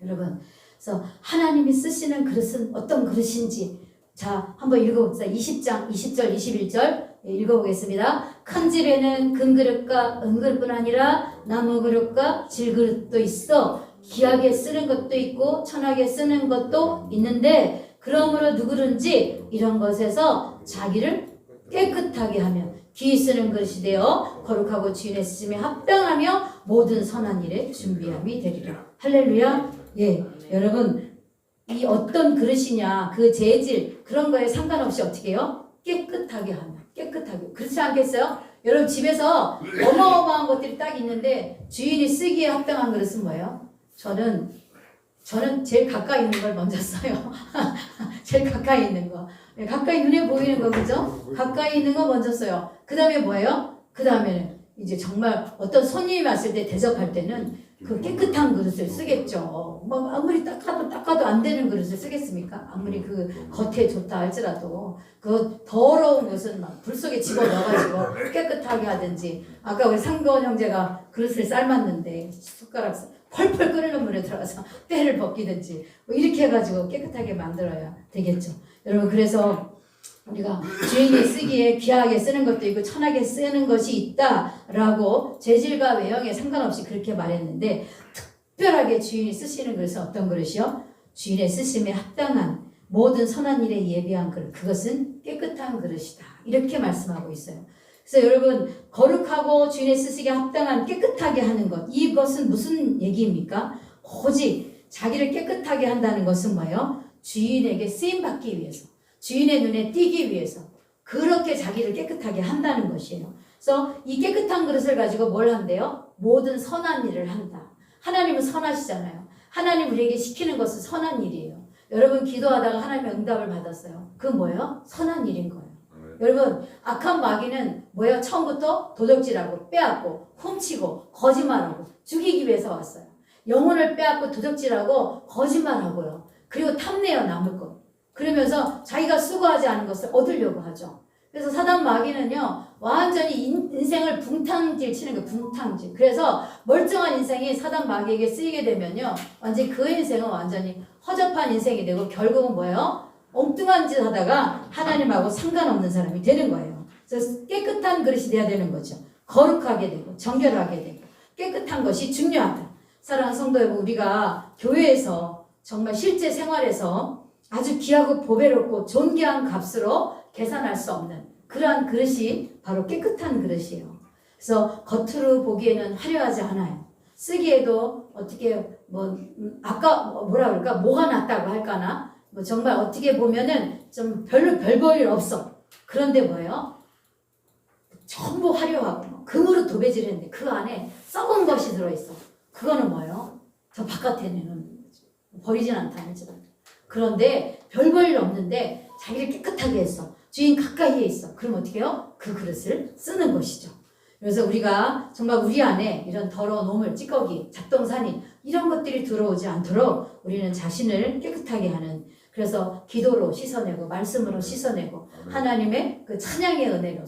여러분 그래서 하나님이 쓰시는 그릇은 어떤 그릇인지 자 한번 읽어봅시다. 20장 20절 21절 읽어보겠습니다. 큰 집에는 금그릇과 은그릇뿐 아니라 나무그릇과 질그릇도 있어 귀하게 쓰는 것도 있고 천하게 쓰는 것도 있는데 그러므로 누구든지 이런 것에서 자기를 깨끗하게 하면 귀히 쓰는 것이 되어 거룩하고 주인의 쓰심에 합당하며 모든 선한 일에 준비함이 되리라. 할렐루야. 예, 여러분 이 어떤 그릇이냐 그 재질 그런 거에 상관없이 어떻게 해요? 깨끗하게 하면 깨끗하게. 그렇지 않겠어요? 여러분 집에서 어마어마한 것들이 딱 있는데 주인이 쓰기에 합당한 그릇은 뭐예요? 저는 제일 가까이 있는 걸 먼저 써요. 제일 가까이 있는 거. 가까이 눈에 보이는 거, 그죠? 가까이 있는 거 먼저 써요. 그 다음에 뭐예요? 그 다음에는 이제 정말 어떤 손님이 왔을 때 대접할 때는 그 깨끗한 그릇을 쓰겠죠. 아무리 닦아도 안 되는 그릇을 쓰겠습니까? 아무리 그 겉에 좋다 할지라도 그 더러운 것은 막 불 속에 집어넣어가지고 깨끗하게 하든지 아까 우리 상도원 형제가 그릇을 삶았는데 숟가락 펄펄 끓는 물에 들어가서 때를 벗기든지 이렇게 해가지고 깨끗하게 만들어야 되겠죠. 여러분 그래서 우리가 주인이 쓰기에 귀하게 쓰는 것도 있고 천하게 쓰는 것이 있다라고 재질과 외형에 상관없이 그렇게 말했는데 특별하게 주인이 쓰시는 그릇은 어떤 그릇이요? 주인의 쓰심에 합당한 모든 선한 일에 예비한 그릇 그것은 깨끗한 그릇이다 이렇게 말씀하고 있어요. 그래서 여러분 거룩하고 주인의 쓰시기에 합당한 깨끗하게 하는 것 이것은 무슨 얘기입니까? 오직 자기를 깨끗하게 한다는 것은 뭐예요? 주인에게 쓰임받기 위해서 주인의 눈에 띄기 위해서 그렇게 자기를 깨끗하게 한다는 것이에요. 그래서 이 깨끗한 그릇을 가지고 뭘 한대요? 모든 선한 일을 한다. 하나님은 선하시잖아요. 하나님 우리에게 시키는 것은 선한 일이에요. 여러분 기도하다가 하나님의 응답을 받았어요. 그건 뭐예요? 선한 일인 거예요. 여러분 악한 마귀는 뭐예요? 처음부터 도적질하고 빼앗고 훔치고 거짓말하고 죽이기 위해서 왔어요. 영혼을 빼앗고 도적질하고 거짓말하고요. 그리고 탐내어 남을 것. 그러면서 자기가 수고하지 않은 것을 얻으려고 하죠. 그래서 사단 마귀는요, 완전히 인생을 붕탕질 치는 거예요. 붕탕질. 그래서 멀쩡한 인생이 사단 마귀에게 쓰이게 되면요, 완전히 그 인생은 완전히 허접한 인생이 되고 결국은 뭐예요? 엉뚱한 짓 하다가 하나님하고 상관없는 사람이 되는 거예요. 그래서 깨끗한 그릇이 돼야 되는 거죠. 거룩하게 되고 정결하게 되고 깨끗한 것이 중요하다. 사랑하는 성도 여러분, 우리가 교회에서 정말 실제 생활에서 아주 귀하고 보배롭고 존귀한 값으로 계산할 수 없는 그러한 그릇이 바로 깨끗한 그릇이에요. 그래서 겉으로 보기에는 화려하지 않아요. 쓰기에도 어떻게 아까 뭐라 그럴까, 뭐가 낫다고 할까나, 정말 어떻게 보면은 좀 별로 별 볼 일 없어. 그런데 뭐예요? 전부 화려하고 금으로 도배질했는데 그 안에 썩은 것이 들어있어. 그거는 뭐예요? 저 바깥에 내놓는 거죠. 버리진 않다 할지라도. 그런데 별 볼 일 없는데 자기를 깨끗하게 했어. 주인 가까이에 있어. 그럼 어떻게 해요? 그 그릇을 쓰는 것이죠. 그래서 우리가 정말 우리 안에 이런 더러운 오물, 찌꺼기, 잡동사니 이런 것들이 들어오지 않도록 우리는 자신을 깨끗하게 하는, 그래서 기도로 씻어내고 말씀으로 씻어내고 하나님의 그 찬양의 은혜로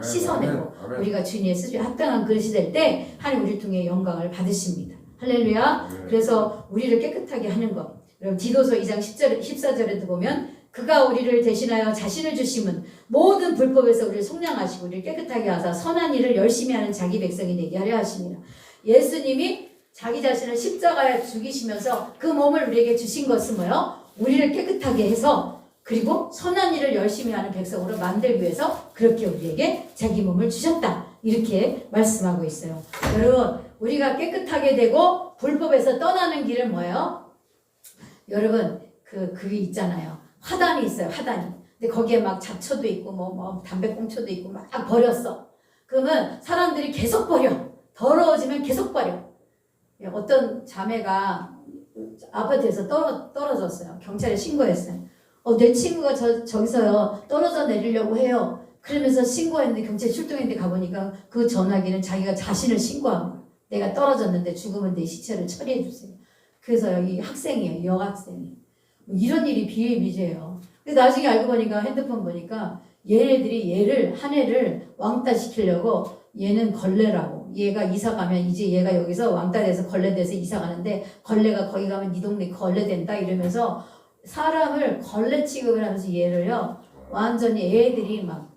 씻어내고 우리가 주님의 수준에 합당한 그릇이 될 때 하나님 우리를 통해 영광을 받으십니다. 할렐루야. 그래서 우리를 깨끗하게 하는 것. 여러분 디도서 2장 10절, 14절에도 보면 그가 우리를 대신하여 자신을 주심은 모든 불법에서 우리를 속량하시고 우리를 깨끗하게 하사 선한 일을 열심히 하는 자기 백성이 되게 하려 하십니다. 예수님이 자기 자신을 십자가에 죽이시면서 그 몸을 우리에게 주신 것은 뭐예요? 우리를 깨끗하게 해서 그리고 선한 일을 열심히 하는 백성으로 만들기 위해서 그렇게 우리에게 자기 몸을 주셨다. 이렇게 말씀하고 있어요. 여러분, 우리가 깨끗하게 되고 불법에서 떠나는 길은 뭐예요? 여러분, 그게 있잖아요. 화단이 있어요. 화단이. 근데 거기에 막 잡초도 있고 담배꽁초도 있고 막 버렸어. 그러면 사람들이 계속 버려. 더러워지면 계속 버려. 어떤 자매가 아파트에서 떨어졌어요. 경찰에 신고했어요. 내 친구가 저기서요 떨어져 내리려고 해요. 그러면서 신고했는데 경찰 출동했는데 가보니까 그 전화기는 자기가 자신을 신고한 거예요. 내가 떨어졌는데 죽으면 내 시체를 처리해 주세요. 그래서 여기 학생이에요. 여학생이. 이런 일이 비일비재해요. 근데 나중에 알고 보니까 핸드폰 보니까 얘네들이 한 애를 왕따 시키려고, 얘는 걸레라고, 얘가 이사 가면 이제 얘가 여기서 왕따 돼서 걸레 돼서 이사 가는데 걸레가 거기 가면 네 동네 걸레 된다 이러면서 사람을 걸레 취급을 하면서 얘를요 완전히 애들이 막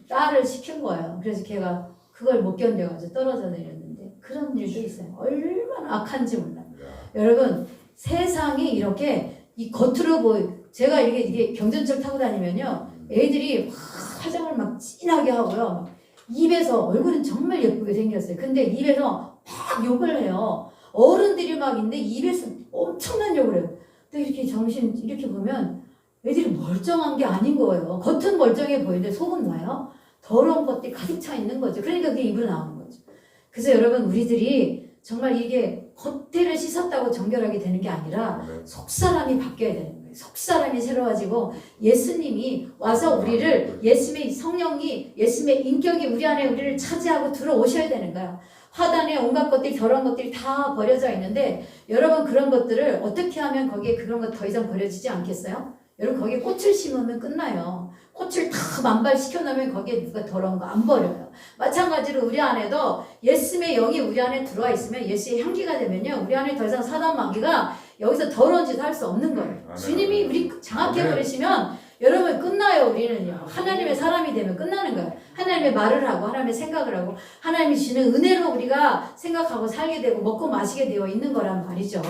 딸을 시킨 거예요. 그래서 걔가 그걸 못 견뎌가지고 떨어져 내렸는데 그런 일도 있어요. 얼마나 악한지 몰라요. 여러분, 세상이 이렇게 이 겉으로 제가 이게 경전철 타고 다니면요 애들이 막 화장을 막 진하게 하고요 입에서, 얼굴은 정말 예쁘게 생겼어요. 근데 입에서 막 욕을 해요. 어른들이 막 있는데 입에서 엄청난 욕을 해요. 근데 이렇게 이렇게 보면 애들이 멀쩡한 게 아닌 거예요. 겉은 멀쩡해 보이는데 속은 뭐예요? 더러운 것들이 가득 차 있는 거죠. 그러니까 그게 입으로 나오는 거죠. 그래서 여러분, 우리들이 정말 이게 겉대를 씻었다고 정결하게 되는 게 아니라 속사람이 바뀌어야 되는 거예요. 속사람이 새로워지고 예수님이 와서 우리를, 예수님의 성령이, 예수님의 인격이 우리 안에 우리를 차지하고 들어오셔야 되는 거예요. 화단에 온갖 것들이, 더러운 것들이 다 버려져 있는데 여러분, 그런 것들을 어떻게 하면 거기에 그런 것 더 이상 버려지지 않겠어요? 여러분, 거기에 꽃을 심으면 끝나요. 꽃을 다 만발시켜 놓으면 거기에 누가 더러운 거 안 버려요. 마찬가지로 우리 안에도 예수님의 영이 우리 안에 들어와 있으면, 예수의 향기가 되면요 우리 안에 더 이상 사단 마귀가 여기서 더러운 짓 할 수 없는 거예요. 주님이 우리 장악해 버리시면 여러분 끝나요. 우리는요 하나님의 사람이 되면 끝나는 거예요. 하나님의 말을 하고 하나님의 생각을 하고 하나님이 주시는 은혜로 우리가 생각하고 살게 되고 먹고 마시게 되어 있는 거란 말이죠.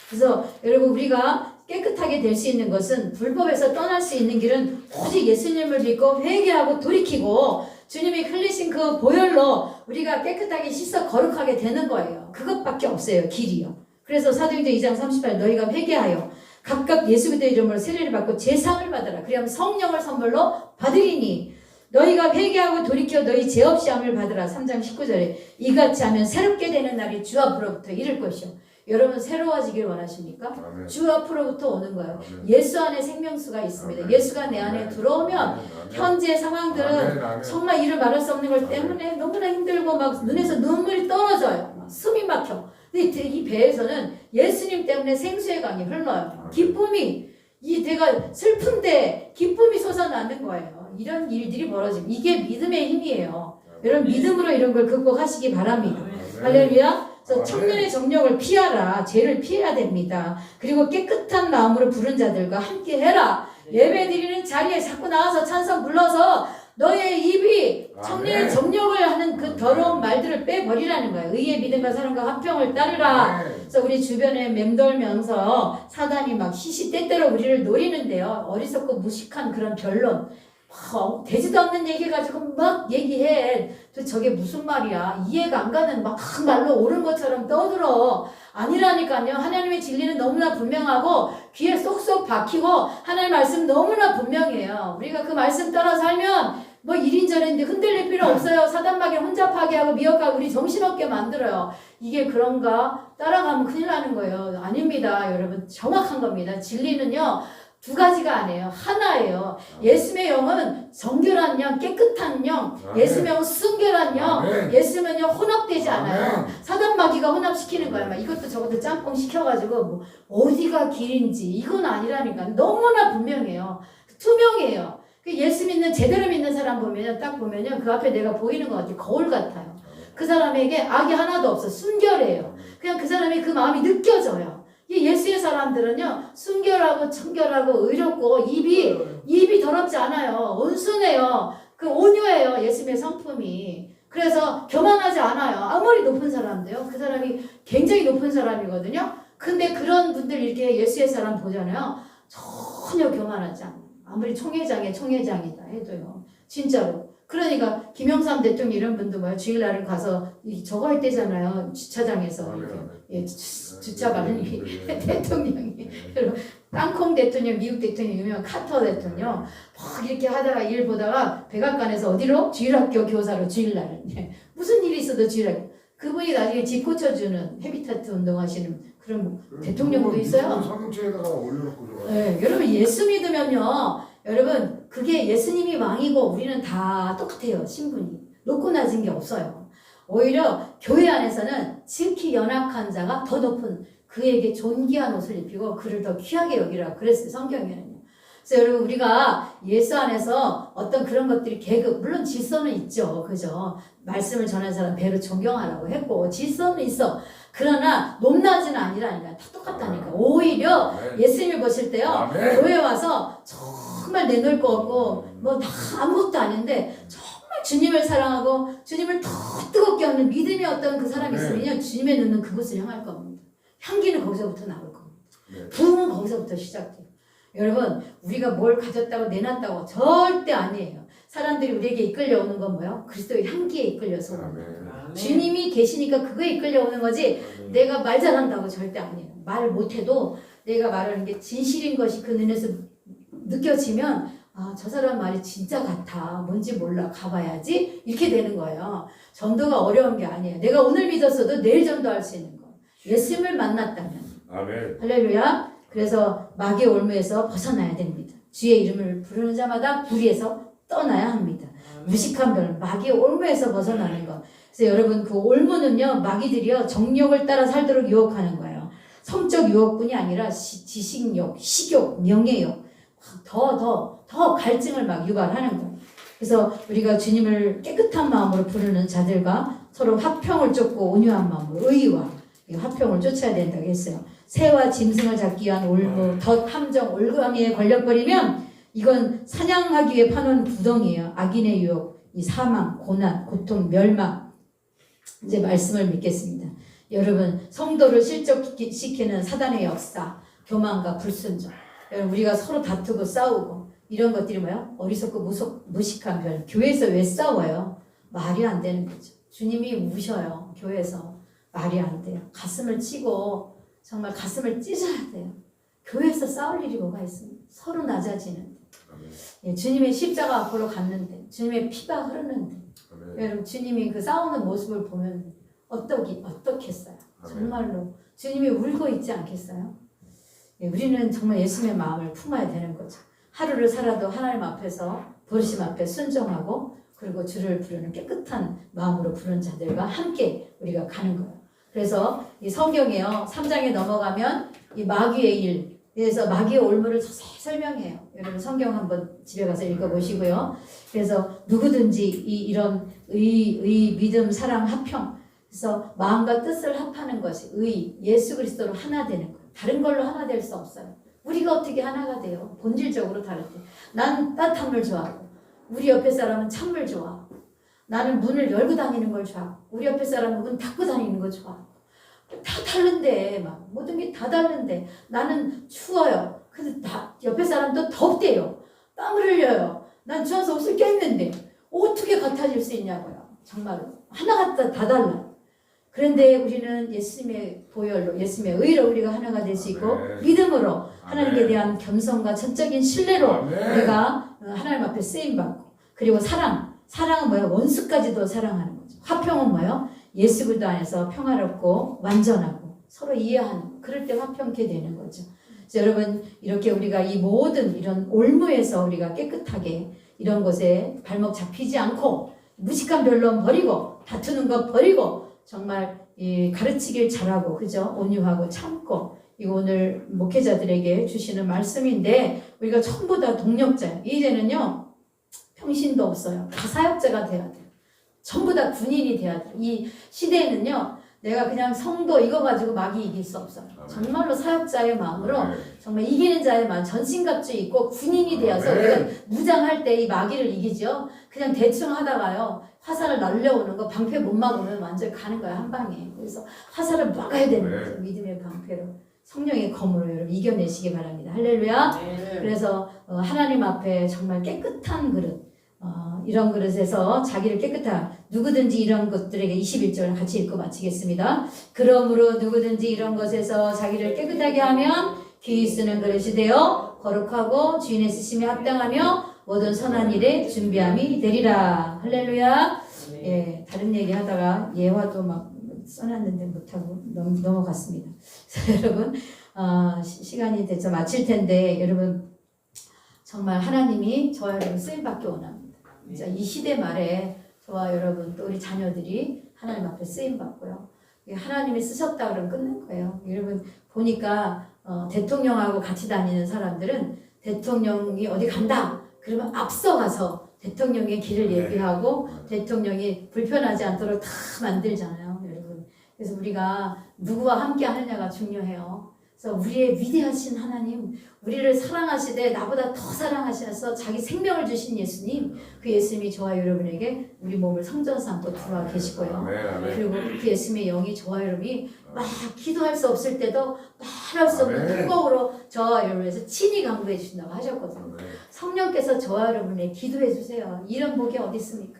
그래서 여러분, 우리가 깨끗하게 될 수 있는 것은, 불법에서 떠날 수 있는 길은 오직 예수님을 믿고 회개하고 돌이키고 주님이 흘리신 그 보혈로 우리가 깨끗하게 씻어 거룩하게 되는 거예요. 그것밖에 없어요. 길이요. 그래서 사도행전 2장 38 너희가 회개하여 각각 예수 그리스도의 이름으로 세례를 받고 제사함을 받으라. 그리하면 성령을 선물로 받으리니 너희가 회개하고 돌이켜 너희 죄 없이 함을 받으라. 3장 19절에 이같이 하면 새롭게 되는 날이 주 앞으로부터 이를 것이요. 여러분, 새로워지길 원하십니까? 아멘. 주 앞으로부터 오는 거예요. 아멘. 예수 안에 생명수가 있습니다. 아멘. 예수가 내 안에 들어오면 아멘. 현재 상황들은 아멘. 정말 이를 말할 수 없는 걸 때문에 너무나 힘들고 막 눈에서 눈물이 떨어져요. 막 숨이 막혀. 근데 이 배에서는 예수님 때문에 생수의 강이 흘러요. 기쁨이, 이 내가 슬픈데 기쁨이 솟아나는 거예요. 이런 일들이 벌어지면 이게 믿음의 힘이에요. 여러분 믿음으로 이런 걸 극복하시기 바랍니다. 할렐루야. 그래서 청년의 정력을 피하라. 죄를 피해야 됩니다. 그리고 깨끗한 마음으로 부른 자들과 함께 해라. 예배 드리는 자리에 자꾸 나와서 찬송 불러서 너의 입이 청년의 정력을 하는 그 더러운 말들을 빼버리라는 거예요. 의의 믿음과 사랑과 화평을 따르라. 그래서 우리 주변에 맴돌면서 사단이 막 시시때때로 우리를 노리는데요. 어리석고 무식한 그런 변론. 되지도 않는 얘기 가지고 막 얘기해. 저게 무슨 말이야. 이해가 안 가는 막 말로 옳은 것처럼 떠들어. 아니라니까요. 하나님의 진리는 너무나 분명하고 귀에 쏙쏙 박히고 하나님의 말씀 너무나 분명해요. 우리가 그 말씀 따라 살면 뭐 이린저린데 흔들릴 필요 없어요. 사단마귀 혼자 파괴하고 미혹하고 우리 정신없게 만들어요. 이게 그런가? 따라가면 큰일 나는 거예요. 아닙니다. 여러분 정확한 겁니다. 진리는요. 두 가지가 아니에요. 하나예요. 예수의 영은 정결한 영, 깨끗한 영, 예수의 영은 순결한 영, 예수의 영은 혼합되지 않아요. 사단마귀가 혼합시키는 거야. 막 이것도 저것도 짬뽕 시켜가지고 뭐 어디가 길인지 이건 아니라니까. 너무나 분명해요. 투명해요. 예수 믿는 제대로 믿는 사람 보면요, 딱 보면요, 그 앞에 내가 보이는 것 같아요. 거울 같아요. 그 사람에게 악이 하나도 없어. 순결해요. 그냥 그 사람이 그 마음이 느껴져요. 이 예수의 사람들은요, 순결하고 청결하고 의롭고 입이 더럽지 않아요. 온순해요. 그 온유해요. 예수님의 성품이. 그래서 교만하지 않아요. 아무리 높은 사람도요. 그 사람이 굉장히 높은 사람이거든요. 근데 그런 분들 이렇게 예수의 사람 보잖아요. 전혀 교만하지 않아요. 아무리 총회장이다 해도요. 진짜로. 그러니까 김영삼 대통령 이런 분도 뭐야 주일날은 가서 저거 할 때잖아요. 주차장에서 이렇게 주차가는 대통령이 땅콩 대통령, 미국 대통령, 유명한 카터 대통령 막 이렇게 하다가 일 보다가 백악관에서 어디로? 주일학교 교사로 주일날 무슨 일이 있어도 주일학교 그분이 나중에 집 고쳐주는 헤비타트 운동하시는 그런 대통령도 있어요. 성경책에다가 올려놓고 좋아요. 네, 여러분 예수 믿으면요. 여러분 그게 예수님이 왕이고 우리는 다 똑같아요. 신분이. 높고 낮은 게 없어요. 오히려 교회 안에서는 지극히 연약한 자가 더 높은 그에게 존귀한 옷을 입히고 그를 더 귀하게 여기라 그랬어요. 성경에는요. 그래서 여러분 우리가 예수 안에서 어떤 그런 것들이 계급 물론 질서는 있죠. 그죠? 말씀을 전하는 사람 배로 존경하라고 했고 질서는 있어. 그러나 높낮이는 아니라니까. 다 똑같다니까. 오히려 예수님을 보실 때요. 교회 와서 정말 내놓을 거 없고 뭐 다 아무것도 아닌데 정말 주님을 사랑하고 주님을 더 뜨겁게 하는 믿음이 어떤 그 사람이 있으면요. 주님의 눈은 그곳을 향할 겁니다. 향기는 거기서부터 나올 겁니다. 부흥은 거기서부터 시작돼요. 여러분 우리가 뭘 가졌다고 내놨다고 절대 아니에요. 사람들이 우리에게 이끌려오는 건 뭐예요? 그리스도의 향기에 이끌려서 오는 거예요. 주님이 계시니까 그거에 이끌려오는 거지 내가 말 잘한다고 절대 아니에요. 말 못해도 내가 말하는 게 진실인 것이 그 눈에서 느껴지면 아, 저 사람 말이 진짜 같아. 뭔지 몰라. 가봐야지. 이렇게 되는 거예요. 전도가 어려운 게 아니에요. 내가 오늘 믿었어도 내일 전도할 수 있는 거예요. 예수님을 만났다면. 아멘. 할렐루야. 그래서 마귀의 올무에서 벗어나야 됩니다. 주의 이름을 부르는 자마다 불의에서 떠나야 합니다. 무식한 별, 마귀의 올무에서 벗어나는 것. 그래서 여러분 그 올무는요. 마귀들이요. 정욕을 따라 살도록 유혹하는 거예요. 성적 유혹뿐이 아니라 지식욕, 식욕, 명예욕 더 갈증을 막 유발하는 거예요. 그래서 우리가 주님을 깨끗한 마음으로 부르는 자들과 서로 화평을 쫓고 온유한 마음으로 의와 화평을 쫓아야 된다고 했어요. 새와 짐승을 잡기 위한 올무, 덫, 함정, 올가미에 걸려버리면 이건 사냥하기 위해 파놓은 구덩이에요. 악인의 유혹, 이 사망, 고난, 고통, 멸망. 이제 말씀을 믿겠습니다. 여러분 성도를 실족시키는 사단의 역사, 교만과 불순종. 여러분 우리가 서로 다투고 싸우고 이런 것들이 뭐야? 어리석고 무식한 별. 교회에서 왜 싸워요? 말이 안 되는 거죠. 주님이 우셔요. 교회에서. 말이 안 돼요. 가슴을 치고 정말 가슴을 찢어야 돼요. 교회에서 싸울 일이 뭐가 있습니까? 서로 낮아지는데. 예, 주님의 십자가 앞으로 갔는데 주님의 피가 흐르는데 여러분 주님이 그 싸우는 모습을 보면 어떻겠어요? 정말로 주님이 울고 있지 않겠어요? 예, 우리는 정말 예수님의 마음을 품어야 되는 거죠. 하루를 살아도 하나님 앞에서 부르심 앞에 순종하고 그리고 주를 부르는 깨끗한 마음으로 부른 자들과 함께 우리가 가는 거예요. 그래서 이 성경에요. 3장에 넘어가면 이 마귀의 일 그래서 마귀의 올무를 자세히 설명해요. 여러분 성경 한번 집에 가서 읽어보시고요. 그래서 누구든지 이런 의, 믿음, 사랑, 합평. 그래서 마음과 뜻을 합하는 것이 예수 그리스도로 하나 되는 거예요. 다른 걸로 하나 될 수 없어요. 우리가 어떻게 하나가 돼요? 본질적으로 다를 때. 난 따뜻한 물 좋아하고 우리 옆에 사람은 찬물 좋아하고 나는 문을 열고 다니는 걸 좋아하고 우리 옆에 사람은 문 닫고 다니는 거 좋아하고 다 다른데 막 모든 게 다 다른데 나는 추워요. 근데 옆에 사람도 덥대요. 땀을 흘려요. 난 추워서 옷을 껴입는데 어떻게 같아질 수 있냐고요. 정말로 하나가 다 달라요. 그런데 우리는 예수님의 보혈로 예수님의 의로 우리가 하나가 될 수 있고 믿음으로 하나님께 대한 겸손과 전적인 신뢰로 우리가 하나님 앞에 쓰임받고 그리고 사랑은 뭐예요? 원수까지도 사랑하는 거죠. 화평은 뭐예요? 예수 그리스도 안에서 평화롭고 완전하고 서로 이해하는 그럴 때 화평케 되는 거죠. 그래서 여러분 이렇게 우리가 이 모든 이런 올무에서 우리가 깨끗하게 이런 곳에 발목 잡히지 않고 무식한 변론 버리고 다투는 것 버리고 정말 이 가르치길 잘하고 그죠? 온유하고 참고 이거 오늘 목회자들에게 주시는 말씀인데 우리가 전부 다 동력자예요. 이제는요 평신도 없어요. 다 사역자가 돼야 돼요. 전부 다 군인이 돼야 돼요. 이 시대에는요 내가 그냥 성도 이거 가지고 마귀 이길 수 없어요. 정말로 사역자의 마음으로 정말 이기는 자의 마음 전신갑주 입고 군인이 되어서 우리가 무장할 때 이 마귀를 이기죠. 그냥 대충 하다가요 화살을 날려오는 거 방패 못 막으면 완전히 가는 거야 한 방에. 그래서 화살을 막아야 되는 거죠. 믿음의 방패로 성령의 검으로 여러분 이겨내시기 바랍니다. 할렐루야. 그래서 하나님 앞에 정말 깨끗한 그릇 이런 그릇에서 자기를 깨끗한 누구든지 이런 것들에게 21절 같이 읽고 마치겠습니다. 그러므로 누구든지 이런 것에서 자기를 깨끗하게 하면 귀히 쓰는 그릇이 되어 거룩하고 주인의 쓰심에 합당하며 모든 선한 일에 준비함이 되리라. 할렐루야. 예, 다른 얘기 하다가 예화도 막 써놨는데 못하고 넘어갔습니다. 여러분 시간이 돼서 마칠 텐데 여러분 정말 하나님이 저와 여러분 쓰임받기 원합니다. 진짜 이 시대 말에 저와 여러분 또 우리 자녀들이 하나님 앞에 쓰임받고요. 하나님이 쓰셨다 그러면 끝난 거예요. 여러분 보니까 대통령하고 같이 다니는 사람들은 대통령이 어디 간다 그러면 앞서가서 대통령의 길을 예비하고 대통령이 불편하지 않도록 다 만들잖아요. 여러분 그래서 우리가 누구와 함께 하느냐가 중요해요. 그래서 우리의 위대하신 하나님, 우리를 사랑하시되 나보다 더 사랑하셔서 자기 생명을 주신 예수님, 그 예수님이 저와 여러분에게 우리 몸을 성전 삼고 들어와 계시고요. 그리고 그 예수님의 영이 저와 여러분이 막 기도할 수 없을 때도 말할 수 없는 통곡으로 저와 여러분에서 친히 강구해 주신다고 하셨거든요. 성령께서 저와 여러분에게 기도해 주세요. 이런 복이 어디 있습니까?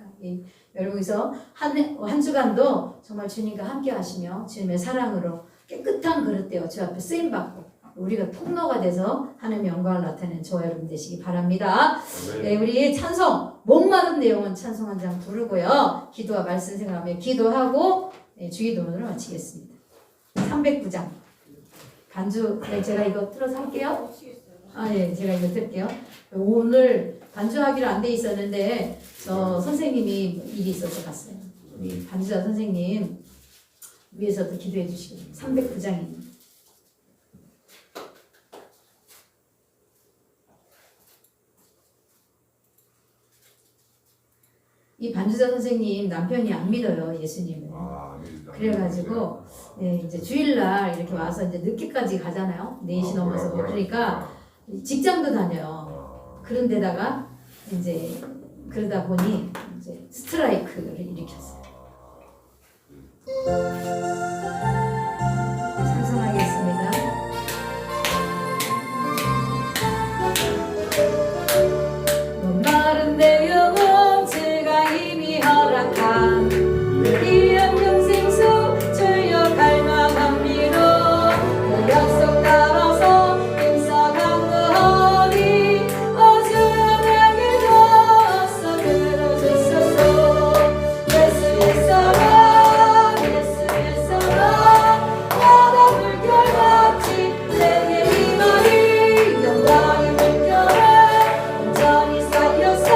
여러분께서 한 주간도 정말 주님과 함께 하시며 주님의 사랑으로 깨끗한 그릇 되어 주 앞에 쓰임받고 우리가 통로가 돼서 하나님의 영광을 나타내는 저와 여러분 되시기 바랍니다. 네, 우리 찬송 목마른 내용은 찬송 한 장 부르고요. 기도와 말씀 생각하며 기도하고 주기도문으로 마치겠습니다. 309장 반주 제가 이거 틀어서 할게요. 예, 제가 이거 틀게요. 오늘 반주하기로 안 돼 있었는데 저 선생님이 일이 있어서 갔어요. 우리 반주자 선생님 위에서도 기도해 주시고 309장입니다. 이 반주자 선생님 남편이 안 믿어요 예수님을. 그래가지고 이제 주일날 이렇게 와서 이제 늦게까지 가잖아요. 4시 넘어서 그러니까 직장도 다녀요. 그런 데다가 이제 그러다 보니 이제 스트라이크를 일으켰어요. 찬송하겠습니다. 목마른 내 영혼 제가 이미 허락한 귀한 영생수 주여 갈망합니다. 그 약속 따라서 힘써 강구하니 어주에게 도와서 들어주소서. 예수의 사랑 예수의 사랑 바다 물결같이 내게 임하니 영광의 물결에 온전히 쌓여서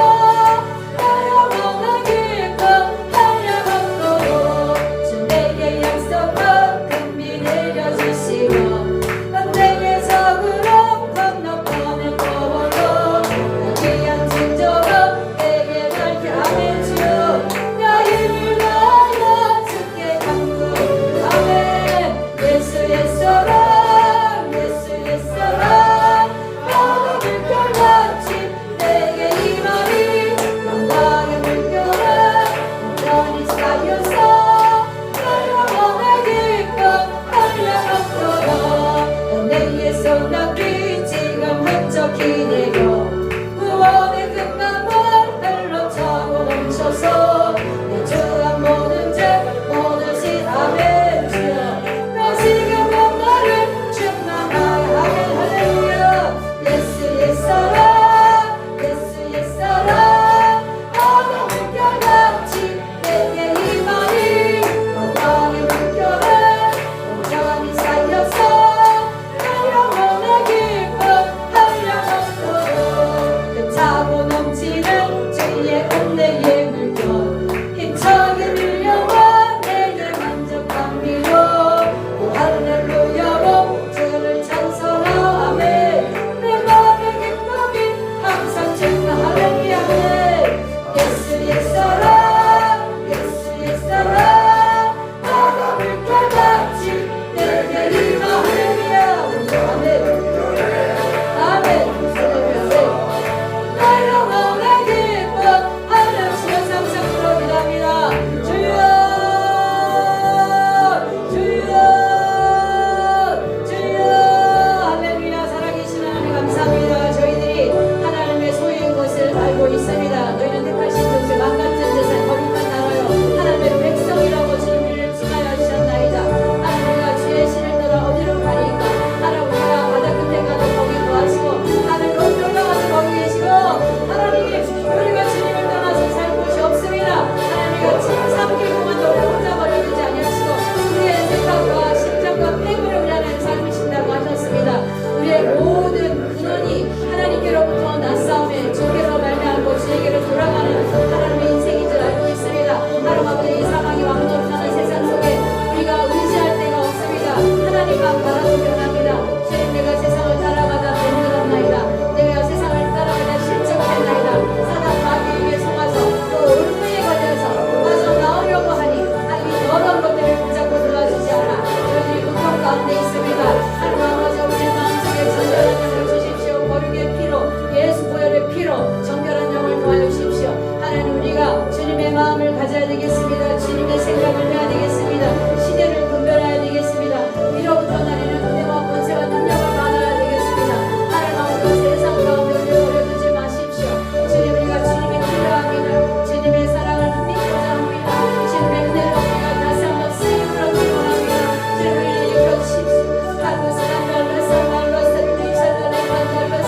되겠습니다. 주님의 생각을 해야 되겠습니다. 시대를 분별해야 되겠습니다. 위로부터 나리는 은혜와 권세와 능력을 받아야 되겠습니다. 하나님 아버지 세상 가운데 우리 버려두지 마십시오. 주님 우리가 주님의 필요합니다. 주님의 사랑을 믿고자 합니다. 주님의 은혜로 우리가 다시 한번 쓰임을 얻기 원합니다. 주님을 일으켜 주십시오. 하루 사랑달러 사랑달러 사랑달러 사랑달러 사랑달러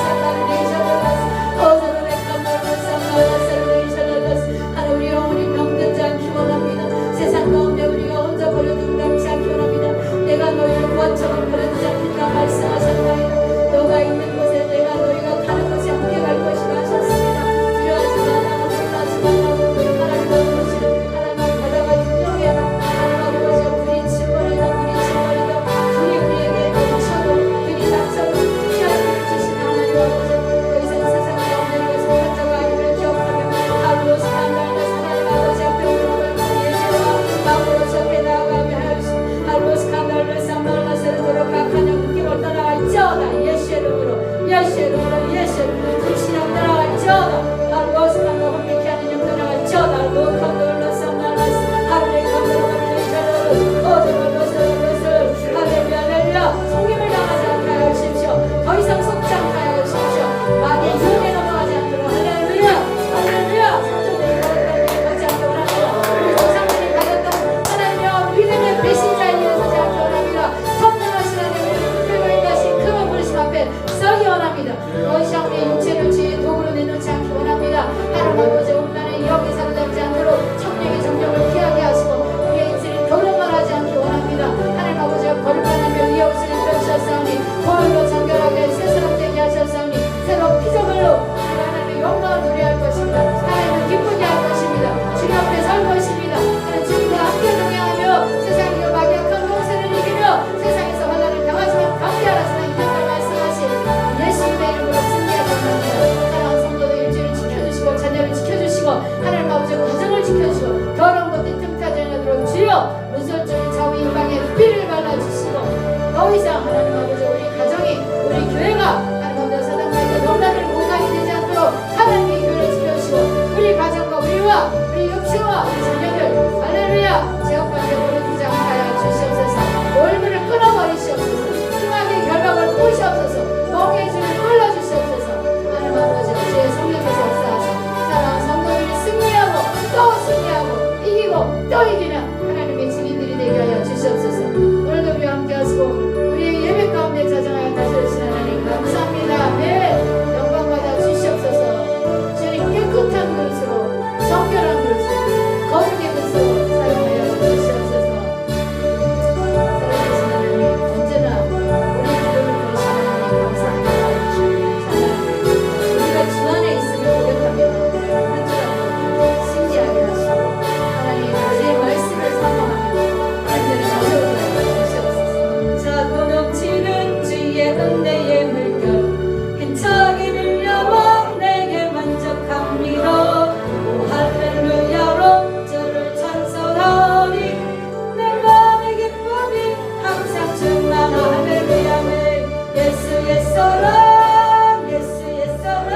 하나 우리 영혼이 병들지 않기 원합니다. 세상 가운데 우리가 혼자 버려두고 남지 않기 원합니다. 내가 너희를 무한처럼 버려두지 않겠다 말씀하셨나이다. 너가 있는 곳에 내가 너희가 가는 곳에 함께 갈 것이라 하셨습니다. 두려워하지 말라고 놀라지 말라고 하나님 아버지 하나님 바다가 유명해라. 하나님 아버지 불이 침몰이다 불이 침몰이다 불이 우리에게 닥쳐도 불이 닥쳐도 피할 길을 주시는 하나님 아버지 더 이상 세상 가운데 것을 가져가 이를 기억하며 하루로 사랑하며 하나님 아버지 앞에 무릎을 예배와 마음으로 접해 나아가며 하옵시고 하루로 스칸달러 삼달러스르도록 각하냐 국기를 따라갈지어다 예수 이름으로 예수 이름으로 예수 이름으로 불신앙 따라갈지어다 하루로 스칸달러 혼미케 하는 영 따라갈지어다 하루로 칸달러 삼달러스 하루에 칸달러 할렐루야 할렐루야 속임을 당하지 않게 하여 주십시오. 더 이상 속지 않게 하여 주십시오. 마귀의 유혹에 넘어가지 않도록 할렐루야 할렐루야 성전에 가지 않게 원합니다. 우리 조상들이 가졌던 하나님의 믿음의 배신자에 대해서 제가 원합니다. 선명하신 하나님의 불을 인하신 그 부르심 앞에 서기 원합니다. 더 이상 우리의 육체를 주의 도구로 내놓지 않기 원합니다. 하나님 아버지 온난에 여기 사로잡지 않도록 청력의 정령을 피하게 하시고 우리의 인생이 도롱만 하지 않기 원합니다. 하나님 아버지가 벌판하며 위에 옷을 입혀주셨사오니 보혈로 정결하게 새스럽게 하셨사오니 새로운 피조물로 하나님의 영광을 누려할 것입니다. 하나님을 기쁘게 할 것입니다. 주님 앞에 설 것입니다. 하나님 주님과 함께 동행하며 세상의 막약한 공세를 이기며 세상에서 환난을 당하지만 감리하라 사랑이 된다 말씀하신 예수님의 이름으로 승리하게 합니다. 사랑하는 성도들 일주일을 지켜주시고 자녀를 지켜주시고 하나님 아버지 가정을 지켜주시고 더러운 것들 틈타지 않도록 주여 문설적인 좌우 영광에 피를 발라주시고 더 이상 하나님 아버지 우리 가정이 우리 교회가 하나님 아버지 사단과의 논란을 공간이 되지 않도록 하나님의 교회를 지켜주시고 우리 가정과 우리와 우리 육체와 우리 자녀들 할렐루야 제약관계 버려두지 않게 하여 주시옵소서. 월급을 끊어버리시옵소서. 흉악의 결박을 부으시옵소서. 멍의 줄을 끌어주시옵소서. 하나님 아버지 주의 성령께서 역사하사 사랑하는 성도들이 승리하고 또 승리하고 이기고 또 이기는 하나님의 증인들이 되게 하여 주시옵소서. 오늘도 우리와 함께 하시고 우리의 예배 가운데 자정하여 다스리시는 하나님 감사합니다. 네 영광 받아 주시옵소서. 주님 깨끗한 그릇으로 정결한 그릇으로 거룩의 그릇으로 사용하여 주시옵소서. 살아계신 하나님 언제나 우리 기도를 들으시는 하나님 감사합니다. 우리가 주 안에 있음을 고백하며 한 주간 신기하게 하시고 하나님 주의 말씀을 사모하며 하나님을 어려우게 하여 주시옵소서. 차고 넘치는 주의 은혜의 물결 힘차게 밀려와 내게 만족합니다. 오 할렐루야로 주를 찬송하니 내 마음의 기쁨이 항상 충만하 할렐루야 예수의 사랑 예수의 사랑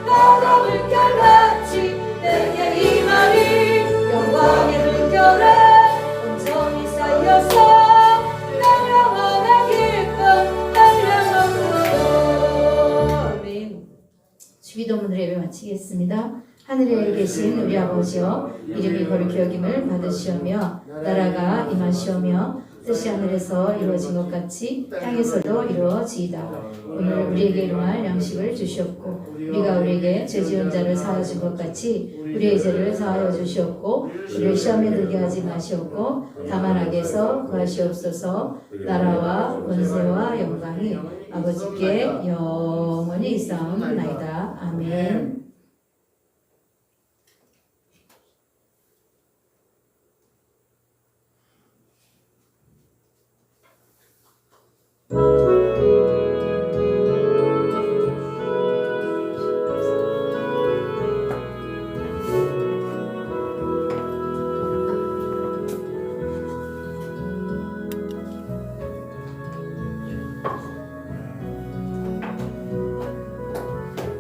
바다 물결같이 내게 임하니 영광의 물결에 온전히 쌓여서 내 영혼의 기쁨 달려먹고 아멘. 주기도문을 예배 마치겠습니다. 하늘에 계신 우리 아버지여 이름이 거룩히 여김을 받으시오며 나라가 임하시오며 뜻이 하늘에서 이루어진 것 같이 땅에서도 이루어지이다. 오늘 우리에게 일용할 양식을 주시옵고 우리가 우리에게 죄 지은 자를 사하여 준 것 같이 우리의 죄를 사하여 주시옵고 우리를 시험에 들게 하지 마시옵고 다만 악에서 구하시옵소서. 나라와 권세와 영광이 아버지께 영원히 있사옵나이다. 아멘.